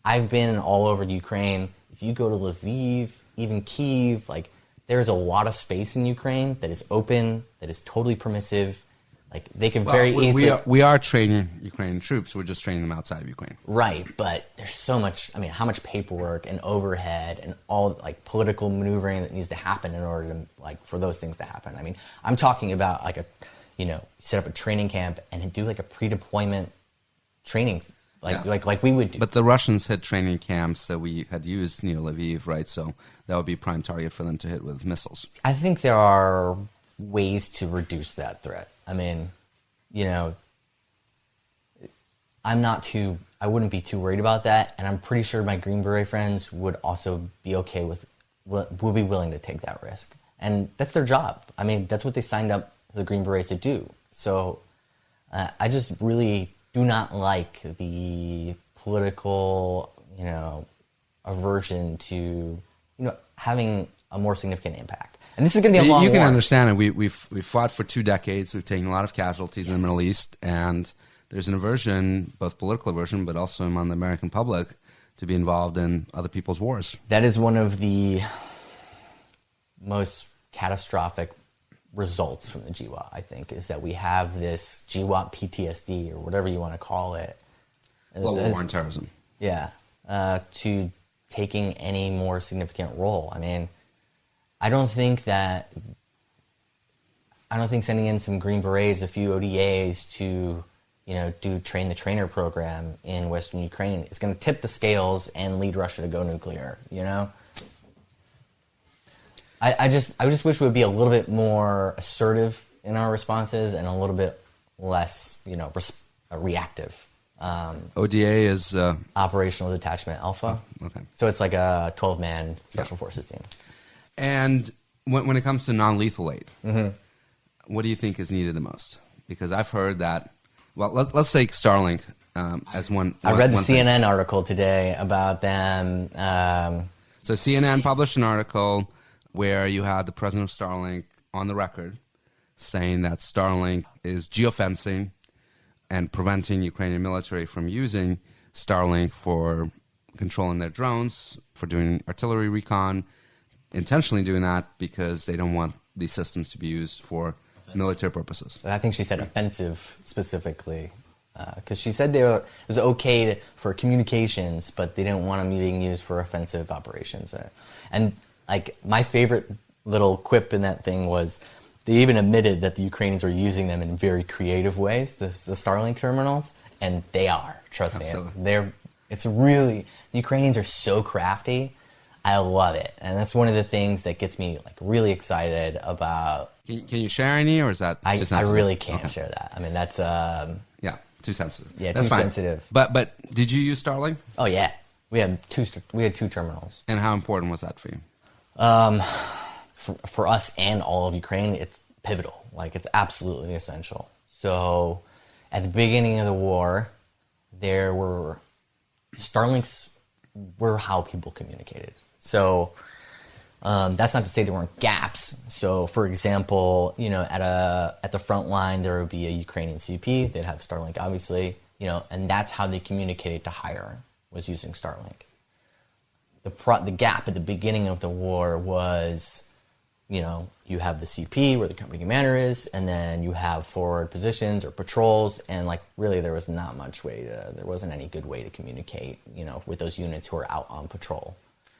I've been all over Ukraine. If you go to Lviv, even Kyiv, like, there's a lot of space in Ukraine that is open, that is totally permissive. Like, they can very easily...
We are training Ukrainian troops. We're just training them outside of Ukraine.
Right, but there's so much... I mean, how much paperwork and overhead and all, like, political maneuvering that needs to happen in order to, like, for those things to happen. I mean, I'm talking about, like, set up a training camp and do, like, a pre-deployment training, like we would do.
But the Russians had training camps that we had used near Lviv, right? So that would be a prime target for them to hit with missiles.
I think there are ways to reduce that threat. I mean, I wouldn't be too worried about that, and I'm pretty sure my Green Beret friends would also be okay with, would be willing to take that risk. And that's their job. I mean, that's what they signed up the Green Berets to do. So I just really do not like the political, aversion to, having a more significant impact. And this is going to be a long war.
You can understand it. We've fought for 2 decades. We've taken a lot of casualties in the Middle East, and there's an aversion, both political aversion, but also among the American public, to be involved in other people's wars.
That is one of the most catastrophic results from the GWOT, I think, is that we have this GWOT PTSD, or whatever you want to call it.
Global war on terrorism.
Yeah. To taking any more significant role. I mean, I don't think sending in some Green Berets, a few ODAs to, do train the trainer program in Western Ukraine is going to tip the scales and lead Russia to go nuclear, I just wish we would be a little bit more assertive in our responses and a little bit less, reactive.
ODA is...
Operational Detachment Alpha.
Oh, okay.
So it's like a 12-man special forces team.
And when it comes to non-lethal aid, what do you think is needed the most? Because I've heard that, well, let's take Starlink as one.
I read the
one
CNN
thing.
article today about them.
So CNN published an article where you had the president of Starlink on the record saying that Starlink is geofencing and preventing Ukrainian military from using Starlink for controlling their drones, for doing artillery recon, intentionally doing that because they don't want these systems to be used for military purposes.
I think she said offensive specifically, because she said it was okay for communications, but they didn't want them being used for offensive operations. And like my favorite little quip in that thing was they even admitted that the Ukrainians are using them in very creative ways, the Starlink terminals, and they are. Trust
Absolutely.
me, the Ukrainians are so crafty. I love it, and that's one of the things that gets me like really excited about.
Can you share any, or is that too sensitive?
I really can't share that. I mean, that's
too sensitive.
Yeah,
that's
too
fine.
sensitive.
But did you use Starlink?
Oh yeah, we had two terminals.
And how important was that for you?
For us and all of Ukraine, it's pivotal. Like, it's absolutely essential. So at the beginning of the war, Starlinks were how people communicated. So that's not to say there weren't gaps. So for example, at the front line, there would be a Ukrainian CP. They'd have Starlink, obviously, and that's how they communicated to hire, was using Starlink. The gap at the beginning of the war was, you have the CP where the company commander is, and then you have forward positions or patrols, and like really there wasn't any good way to communicate, with those units who are out on patrol.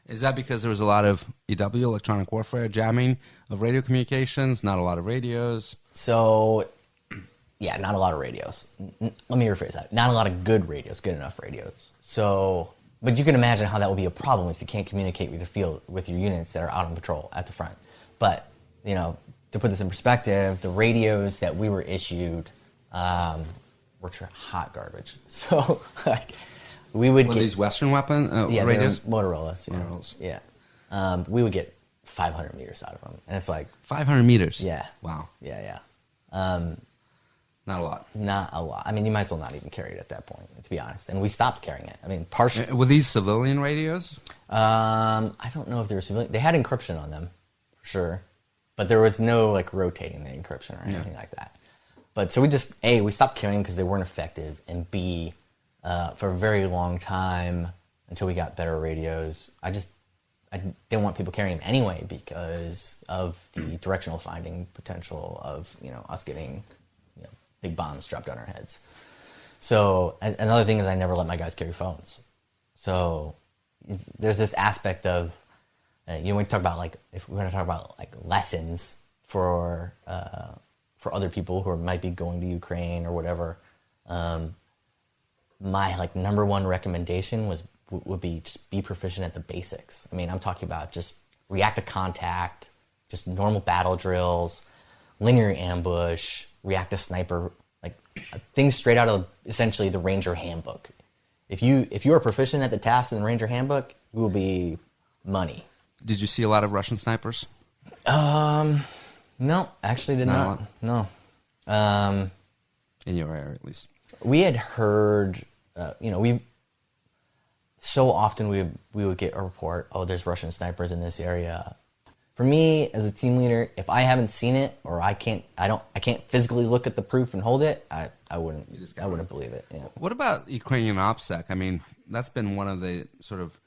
Is that because there was a lot of EW, electronic warfare, jamming of radio communications, not a lot of radios?
So, yeah, not a lot of radios. Let me rephrase that. Not a lot of good radios, good enough radios. So, but you can imagine how that would be a problem if you can't communicate with your units that are out on patrol at the front. But, to put this in perspective, the radios that we were issued were hot garbage. So, like, we would get
these Western weapon radios?
Motorola's. Motorola's. Yeah. We would get 500 meters out of them. And it's like...
500 meters?
Yeah.
Wow.
Yeah.
Not a lot.
Not a lot. I mean, you might as well not even carry it at that point, to be honest. And we stopped carrying it. I mean, partially...
Were these civilian radios?
I don't know if they were civilian. They had encryption on them, for sure. But there was no, rotating the encryption or anything like that. But so we just, A, we stopped carrying them because they weren't effective, and B, for a very long time, until we got better radios, I didn't want people carrying them anyway because of the directional finding potential of, us getting, big bombs dropped on our heads. So another thing is I never let my guys carry phones. So there's this aspect of, when we talk about if we're going to talk about lessons for other people who might be going to Ukraine or whatever, my number one recommendation would be just be proficient at the basics. I mean, I'm talking about just react to contact, just normal battle drills, linear ambush, react to sniper, things straight out of essentially the Ranger Handbook. If you are proficient at the tasks in the Ranger Handbook, you will be money.
Did you see a lot of Russian snipers?
No, actually did not. No.
In your area, at least.
We had heard, so often we would get a report, oh, there's Russian snipers in this area. For me, as a team leader, if I haven't seen it or I can't physically look at the proof and hold it, I wouldn't believe it. Yeah.
What about Ukrainian OPSEC? I mean, that's been one of the sort of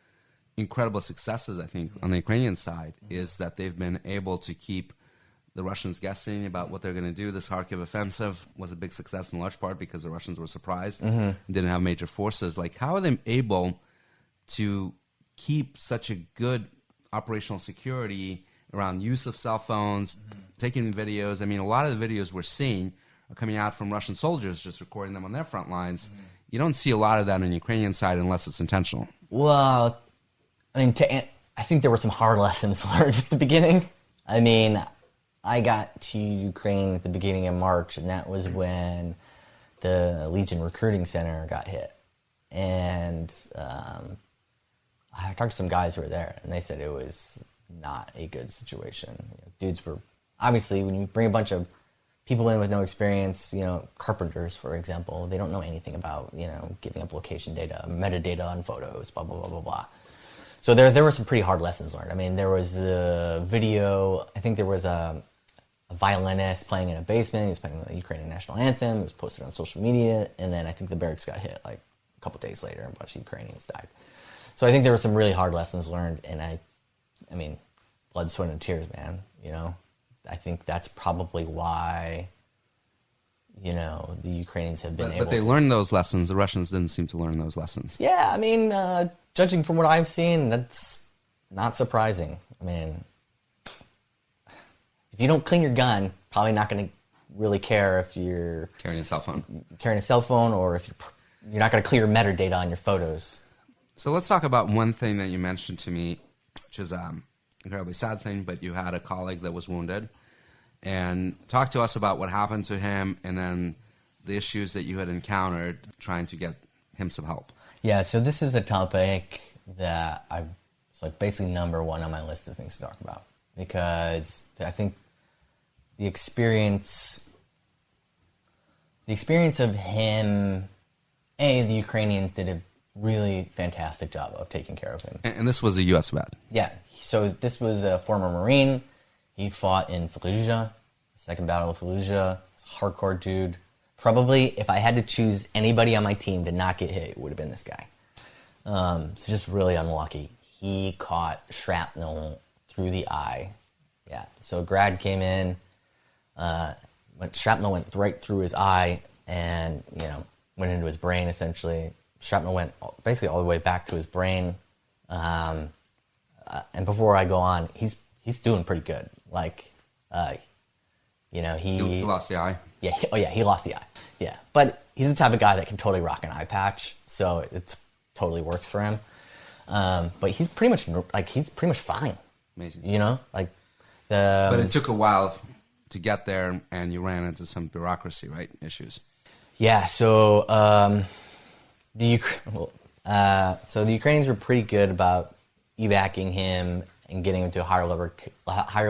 incredible successes, I think, on the Ukrainian side, is that they've been able to keep the Russians guessing about what they're going to do. This Kharkiv offensive was a big success in large part because the Russians were surprised and didn't have major forces. How are they able to keep such a good operational security around use of cell phones, taking videos? I mean, a lot of the videos we're seeing are coming out from Russian soldiers just recording them on their front lines. You don't see a lot of that on the Ukrainian side unless it's intentional.
Well, I mean, I think there were some hard lessons learned at the beginning. I mean, I got to Ukraine at the beginning of March, and that was when the Legion Recruiting Center got hit. And I talked to some guys who were there, and they said it was not a good situation. Dudes were, obviously, when you bring a bunch of people in with no experience, carpenters, for example, they don't know anything about, giving up location data, metadata on photos, blah, blah, blah, blah, blah. So there were some pretty hard lessons learned. I mean, there was the video, I think there was a violinist playing in a basement. He was playing the Ukrainian national anthem. It was posted on social media. And then I think the barracks got hit a couple days later, and a bunch of Ukrainians died. So I think there were some really hard lessons learned. And I mean, blood, sweat, and tears, man. I think that's probably why, the Ukrainians have been able to.
But they learned those lessons. The Russians didn't seem to learn those lessons.
Yeah, I mean, judging from what I've seen, that's not surprising. I mean, if you don't clean your gun, probably not going to really care if you're
carrying a cell phone,
or if you're not going to clear metadata on your photos.
So let's talk about one thing that you mentioned to me, which is incredibly sad thing, but you had a colleague that was wounded. And talk to us about what happened to him and then the issues that you had encountered trying to get him some help.
Yeah, so this is a topic that it's basically number one on my list of things to talk about, because I think the experience of him, the Ukrainians did a really fantastic job of taking care of him.
And this was a U.S. vet?
Yeah. So this was a former Marine. He fought in Fallujah, the Second Battle of Fallujah. He's a hardcore dude. Probably, if I had to choose anybody on my team to not get hit, it would have been this guy. So just really unlucky. He caught shrapnel through the eye. Yeah. So Grad came in, shrapnel went right through his eye and, went into his brain, essentially. Shrapnel went basically all the way back to his brain. And before I go on, he's doing pretty good. He
lost the eye?
Yeah. He lost the eye. Yeah. But he's the type of guy that can totally rock an eye patch. So it totally works for him. But he's pretty much fine.
Amazing.
But
it took a while to get there, and you ran into some bureaucracy, right? Issues.
Yeah. So the Ukrainians were pretty good about evacuating him and getting him to a higher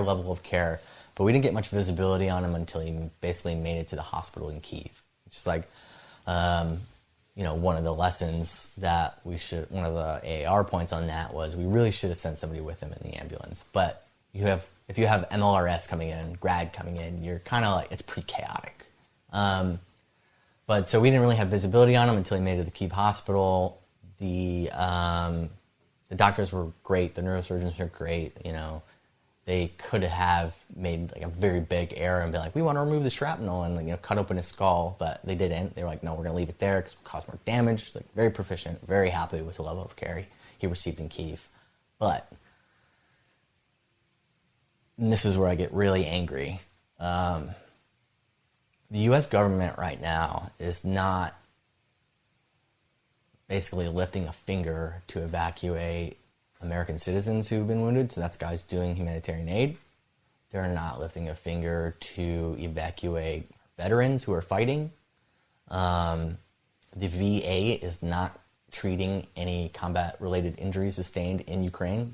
level of care, but we didn't get much visibility on him until he basically made it to the hospital in Kyiv. Which is one of the lessons that one of the AAR points on that was we really should have sent somebody with him in the ambulance. But if you have MLRS coming in, Grad coming in, you're kind of it's pretty chaotic. But so we didn't really have visibility on him until he made it to the Kyiv hospital. The doctors were great. The neurosurgeons were great. You know, they could have made like a very big error and be like, we want to remove the shrapnel and, you know, cut open his skull, but they didn't. They were like, no, we're going to leave it there because it will cause more damage. Like, very proficient, very happy with the level of care he received in Kyiv. But, and this is where I get really angry. The U.S. government right now is not basically lifting a finger to evacuate American citizens who've been wounded. So that's guys doing humanitarian aid. They're not lifting a finger to evacuate veterans who are fighting. The VA is not treating any combat-related injuries sustained in Ukraine.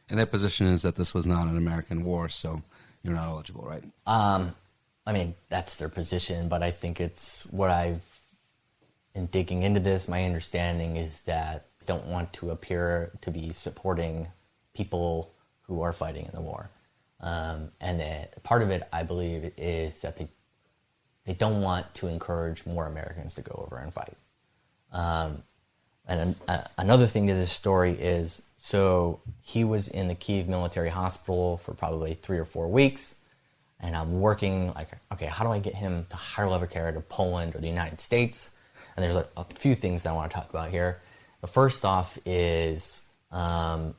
And their position is that this was not an American war, so you're not eligible, right?
I mean, that's their position, but I think it's what in digging into this, my understanding is that they don't want to appear to be supporting people who are fighting in the war. And that part of it, I believe, is that they don't want to encourage more Americans to go over and fight. And another thing to this story is, so he was in the Kyiv military hospital for probably 3 or 4 weeks. And I'm working like, okay, how do I get him to higher level care to Poland or the United States? And there's a few things that I want to talk about here. The first off is I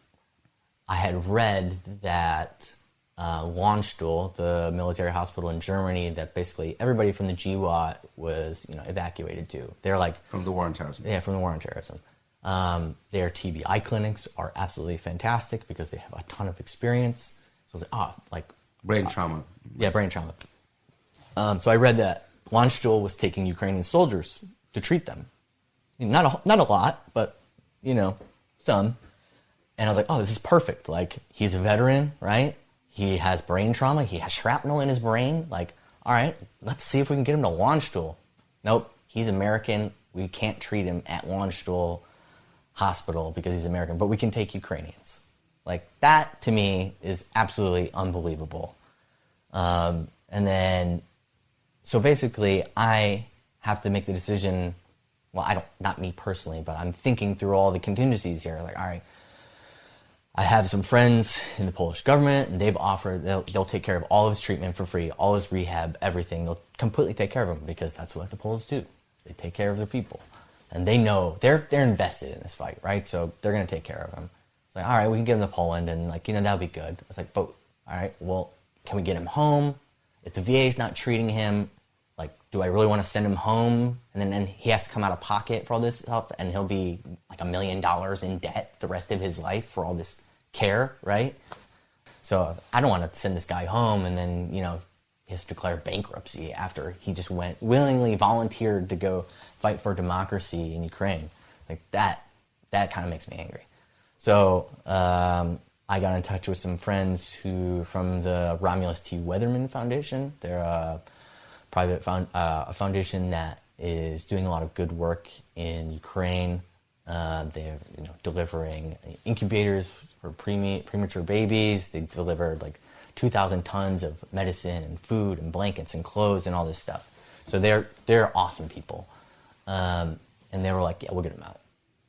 had read that Landstuhl, the military hospital in Germany, that basically everybody from the GWAT was, you know, evacuated to. They're like
From the war on terrorism.
Yeah, from the war on terrorism. Their TBI clinics are absolutely fantastic because they have a ton of experience. So I was like,
Brain trauma.
Yeah, brain trauma. So I read that Landstuhl was taking Ukrainian soldiers to treat them. Not a lot, but, you know, some. And I was like, oh, this is perfect. Like, he's a veteran, right? He has brain trauma. He has shrapnel in his brain. Like, all right, let's see if we can get him to Landstuhl. Nope, he's American. We can't treat him at Landstuhl Hospital because he's American, but we can take Ukrainians. Like, that, to me, is absolutely unbelievable. And then, so basically, I have to make the decision, well, not me personally, but I'm thinking through all the contingencies here. Like, all right, I have some friends in the Polish government, and they've offered, they'll take care of all of his treatment for free, all his rehab, everything. They'll completely take care of him because that's what the Poles do. They take care of their people. And they know, they're invested in this fight, right? So they're going to take care of him. Like, all right, we can get him to Poland, and, like, you know, that'll be good. I was like, but, all right, well, can we get him home? If the VA's not treating him, like, do I really want to send him home? And then he has to come out of pocket for all this stuff, and he'll be like $1 million in debt the rest of his life for all this care, right? So I don't want to send this guy home, and then, you know, he has to declare bankruptcy after he just willingly volunteered to go fight for democracy in Ukraine. Like, that kind of makes me angry. So I got in touch with some friends from the Romulus T. Weatherman Foundation. They're a private foundation that is doing a lot of good work in Ukraine. They're, you know, delivering incubators for premature babies. They delivered like 2,000 tons of medicine and food and blankets and clothes and all this stuff. So they're awesome people. And they were like, yeah, we'll get them out.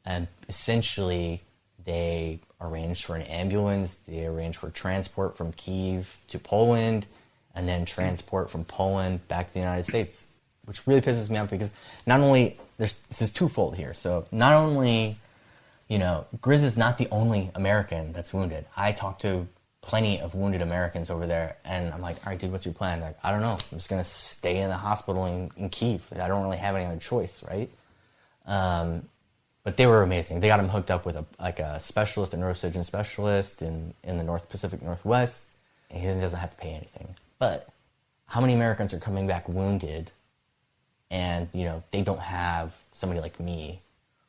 And essentially, they arranged for an ambulance. They arranged for transport from Kyiv to Poland, and then transport from Poland back to the United States, which really pisses me off because not only this is twofold here. So not only, you know, Grizz is not the only American that's wounded. I talked to plenty of wounded Americans over there, and I'm like, all right, dude, what's your plan? Like, I don't know. I'm just gonna stay in the hospital in Kyiv. I don't really have any other choice, right? But they were amazing. They got him hooked up with a specialist, a neurosurgeon specialist in the North Pacific Northwest, and he doesn't have to pay anything. But how many Americans are coming back wounded, and, you know, they don't have somebody like me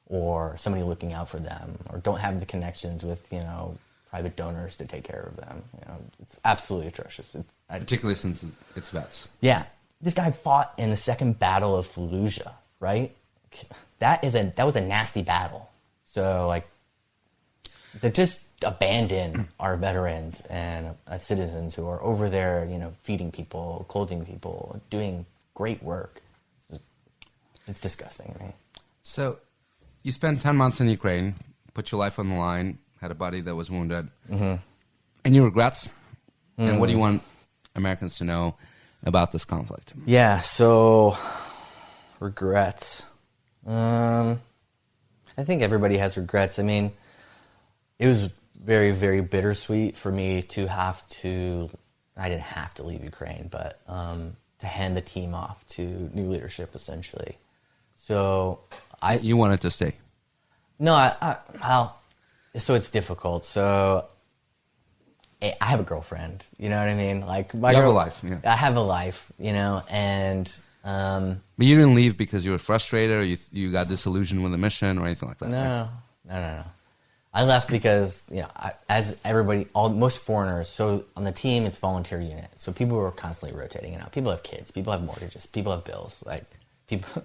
or somebody looking out for them, or don't have the connections with, you know, private donors to take care of them? You know, it's absolutely atrocious.
Particularly since it's vets.
Yeah, this guy fought in the Second Battle of Fallujah, right? That was a nasty battle. So, like, they just abandon our veterans and citizens who are over there, you know, feeding people, clothing people, doing great work. It's disgusting to me.
So you spent 10 months in Ukraine, put your life on the line, had a buddy that was wounded. Mm-hmm. Any regrets? Mm. And what do you want Americans to know about this conflict?
Yeah, so regrets. I think everybody has regrets. I mean, it was very, very bittersweet for me to have to, I didn't have to leave Ukraine, but to hand the team off to new leadership, essentially. So
You wanted to stay?
No, so it's difficult. So I have a girlfriend, you know what I mean? Like
you have a life, yeah.
I have a life, you know, and...
but you didn't leave because you were frustrated or you got disillusioned with the mission or anything like that?
No. I left because, you know, as everybody, most foreigners, so on the team, it's volunteer unit. So people were constantly rotating it out. People have kids, people have mortgages, people have bills. Like,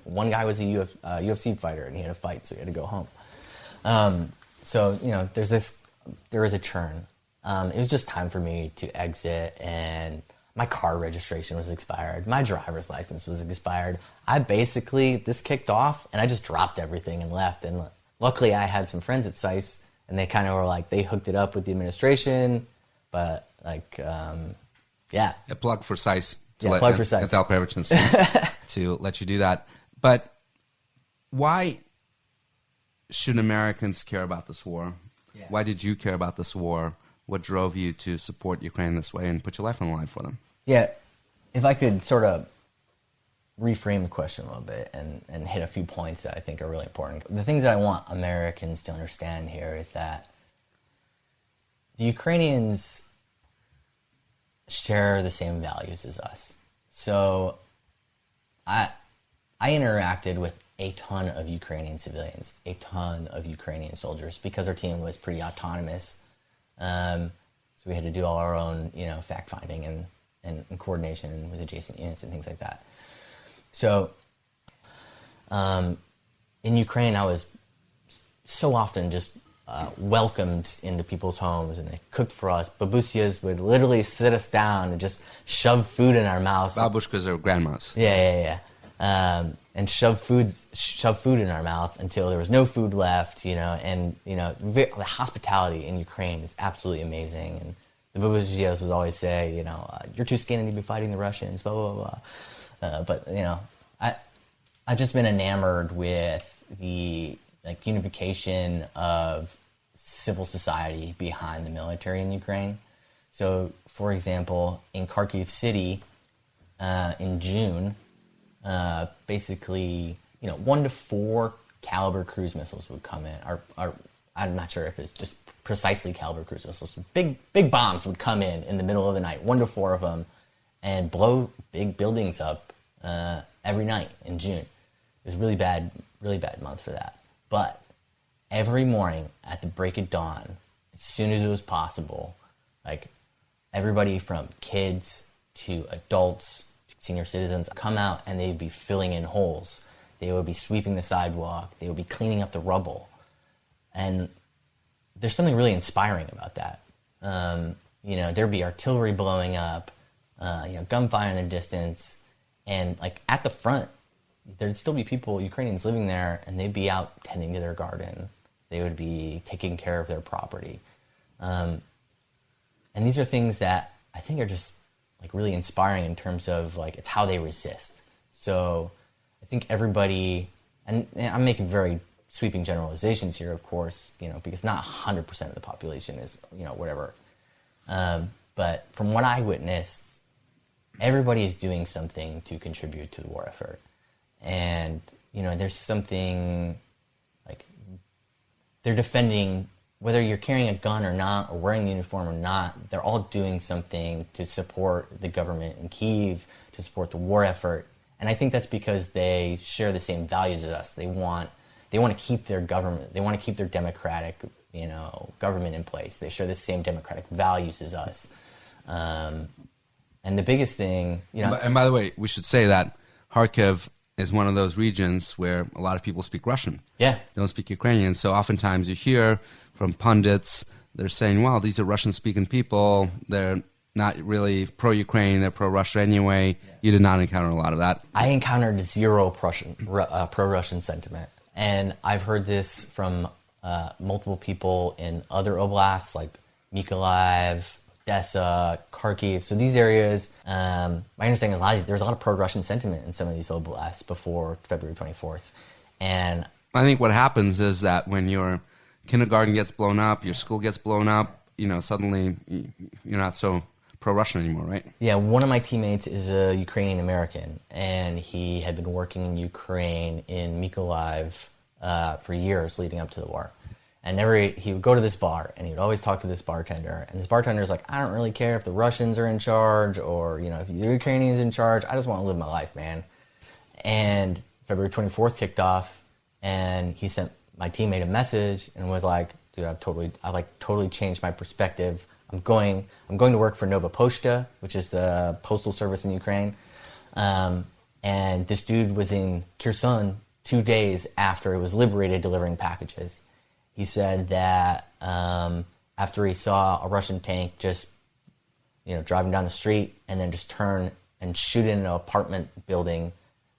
one guy was a UFC fighter and he had a fight, so he had to go home. So, you know, there is a churn. It was just time for me to exit, and my car registration was expired. My driver's license was expired. This kicked off, and I just dropped everything and left. And luckily, I had some friends at SICE, and they kind of were like, they hooked it up with the administration. But, like, yeah.
A plug for SICE.
Plug for SICE.
Alperovitch to let you do that. But why should Americans care about this war? Yeah. Why did you care about this war? What drove you to support Ukraine this way and put your life on the line for them?
Yeah, if I could sort of reframe the question a little bit and hit a few points that I think are really important. The things that I want Americans to understand here is that the Ukrainians share the same values as us. So I interacted with a ton of Ukrainian civilians, a ton of Ukrainian soldiers, because our team was pretty autonomous. So we had to do all our own, you know, fact-finding and coordination with adjacent units and things like that. So in Ukraine, I was so often just welcomed into people's homes, and they cooked for us. Babushkas would literally sit us down and just shove food in our mouths.
Babushkas are grandmas.
Yeah. And shove food in our mouth until there was no food left, you know. And, you know, the hospitality in Ukraine is absolutely amazing. And the Babushkas would always say, you know, you're too skinny to be fighting the Russians, blah, blah, blah. But, you know, I've just been enamored with the, like, unification of civil society behind the military in Ukraine. So, for example, in Kharkiv City, in June, basically, you know, 1 to 4 caliber cruise missiles would come in. I'm not sure if it's just precisely caliber cruise missiles. Big bombs would come in the middle of the night, 1 to 4 of them, and blow big buildings up every night in June. It was really bad month for that. But every morning at the break of dawn, as soon as it was possible, like, everybody from kids to adults, senior citizens, come out and they'd be filling in holes. They would be sweeping the sidewalk. They would be cleaning up the rubble. And there's something really inspiring about that. You know, there'd be artillery blowing up, you know, gunfire in the distance, and, like, at the front, there'd still be people, Ukrainians, living there, and they'd be out tending to their garden. They would be taking care of their property. And these are things that I think are just, like, really inspiring in terms of, like, it's how they resist. So I think everybody, and I'm making very sweeping generalizations here, of course, you know, because not 100% of the population is, you know, whatever. But from what I witnessed, everybody is doing something to contribute to the war effort. And, you know, there's something, like, they're defending, whether you're carrying a gun or not, or wearing a uniform or not, they're all doing something to support the government in Kyiv, to support the war effort. And I think that's because they share the same values as us. They want to keep their government, they want to keep their democratic, you know, government in place. They share the same democratic values as us. And the biggest thing, you know...
And by the way, we should say that Kharkiv is one of those regions where a lot of people speak Russian.
Yeah.
They don't speak Ukrainian. So oftentimes you hear from pundits, they're saying, well, these are Russian-speaking people. They're not really pro-Ukraine, they're pro-Russia anyway. You did not encounter a lot of that.
I encountered zero pro-Russian sentiment. And I've heard this from multiple people in other oblasts like Mykolaiv, Odessa, Kharkiv. So these areas, my understanding is there's a lot of pro-Russian sentiment in some of these oblasts before February 24th. And
I think what happens is that when your kindergarten gets blown up, your school gets blown up, suddenly you're not so pro-Russian anymore, right?
Yeah, one of my teammates is a Ukrainian American, and he had been working in Ukraine in Mykolaiv for years leading up to the war. And he would go to this bar, and he would always talk to this bartender. And this bartender's like, I don't really care if the Russians are in charge or, if the Ukrainians in charge. I just want to live my life, man. And February 24th kicked off, and he sent my teammate a message and was like, dude, I totally changed my perspective. I'm going to work for Nova Pochta, which is the postal service in Ukraine. And this dude was in Kherson 2 days after it was liberated, delivering packages. He said that after he saw a Russian tank just, driving down the street and then just turn and shoot in an apartment building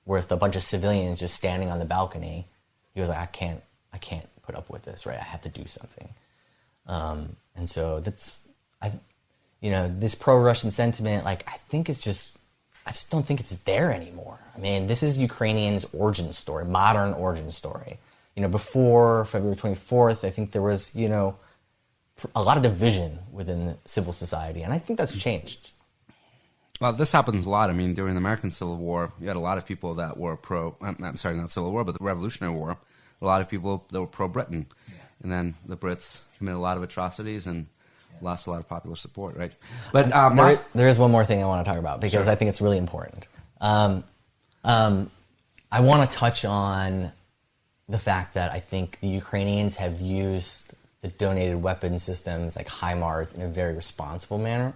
with a bunch of civilians just standing on the balcony, he was like, I can't put up with this, right? I have to do something. And so this pro-Russian sentiment, I just don't think it's there anymore. I mean, this is Ukrainians' origin story, modern origin story. Before February 24th, I think there was, a lot of division within civil society, and I think that's changed.
Well, this happens a lot. I mean, during the American Civil War, you had a lot of people that were not Civil War, but the Revolutionary War, a lot of people that were pro-Britain. Yeah. And then the Brits committed a lot of atrocities and lost a lot of popular support, right? But
there is one more thing I want to talk about because I think it's really important. I want to touch on the fact that I think the Ukrainians have used the donated weapon systems like HIMARS in a very responsible manner.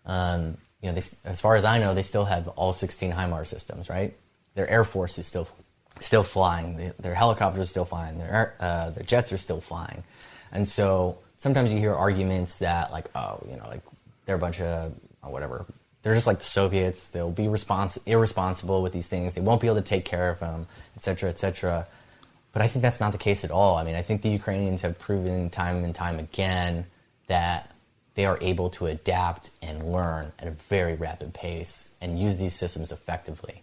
As far as I know, they still have all 16 HIMARS systems, right? Their Air Force is still flying. Their helicopters are still flying. Their jets are still flying. And so sometimes you hear arguments that they're a bunch of whatever. They're just like the Soviets. They'll be irresponsible with these things. They won't be able to take care of them, et cetera, et cetera. But I think that's not the case at all. I mean, I think the Ukrainians have proven time and time again that they are able to adapt and learn at a very rapid pace and use these systems effectively.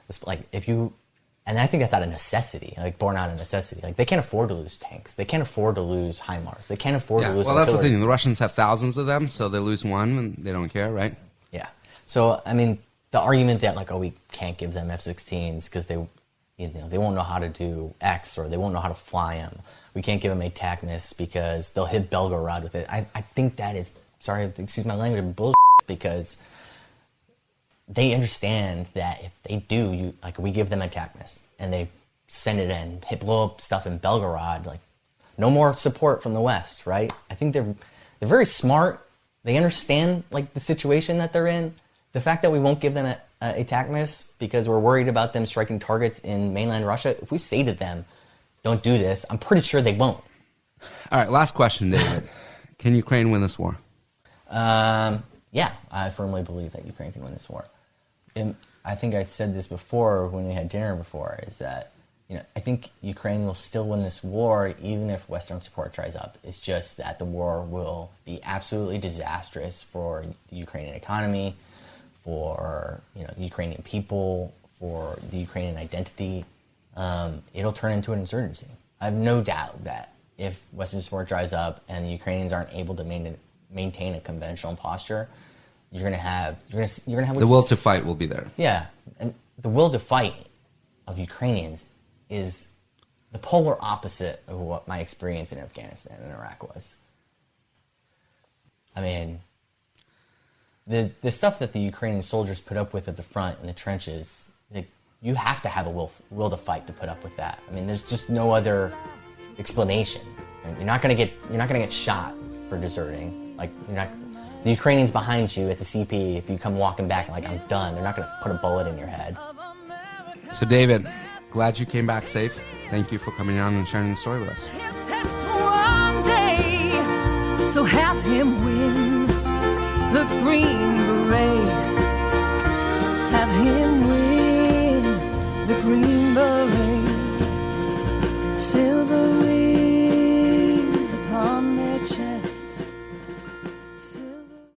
And I think that's out of necessity, born out of necessity. They can't afford to lose tanks. They can't afford to lose HIMARS. They can't afford to lose artillery.
That's the thing. The Russians have thousands of them, so they lose one and they don't care, right?
Yeah. So, I mean, the argument that, we can't give them F-16s because they won't know how to do X or they won't know how to fly them. We can't give them ATACMS because they'll hit Belgorod with it. I think that is, excuse my language, bullshit, because they understand that if they do, we give them ATACMS and they send it in, blow up stuff in Belgorod, no more support from the West, right? I think they're very smart. They understand the situation that they're in. The fact that we won't give them ATACMS because we're worried about them striking targets in mainland Russia, if we say to them, don't do this, I'm pretty sure they won't.
All right, last question, David. Can Ukraine win this war?
Yeah, I firmly believe that Ukraine can win this war. And I think I said this before when we had dinner before, is that I think Ukraine will still win this war even if Western support dries up. It's just that the war will be absolutely disastrous for the Ukrainian economy, for the Ukrainian people, for the Ukrainian identity. It'll turn into an insurgency. I have no doubt that if Western support dries up and the Ukrainians aren't able to maintain a conventional posture, you're gonna have
the will to fight will be there.
Yeah, and the will to fight of Ukrainians is the polar opposite of what my experience in Afghanistan and Iraq was. I mean, the stuff that the Ukrainian soldiers put up with at the front in the trenches, you have to have a will to fight to put up with that. I mean, there's just no other explanation. You're not gonna get shot for deserting. The Ukrainians behind you at the CP, if you come walking back and I'm done, they're not gonna put a bullet in your head.
So David, glad you came back safe. Thank you for coming on and sharing the story with us.
He'll test one day, so have him win. the Green Beret.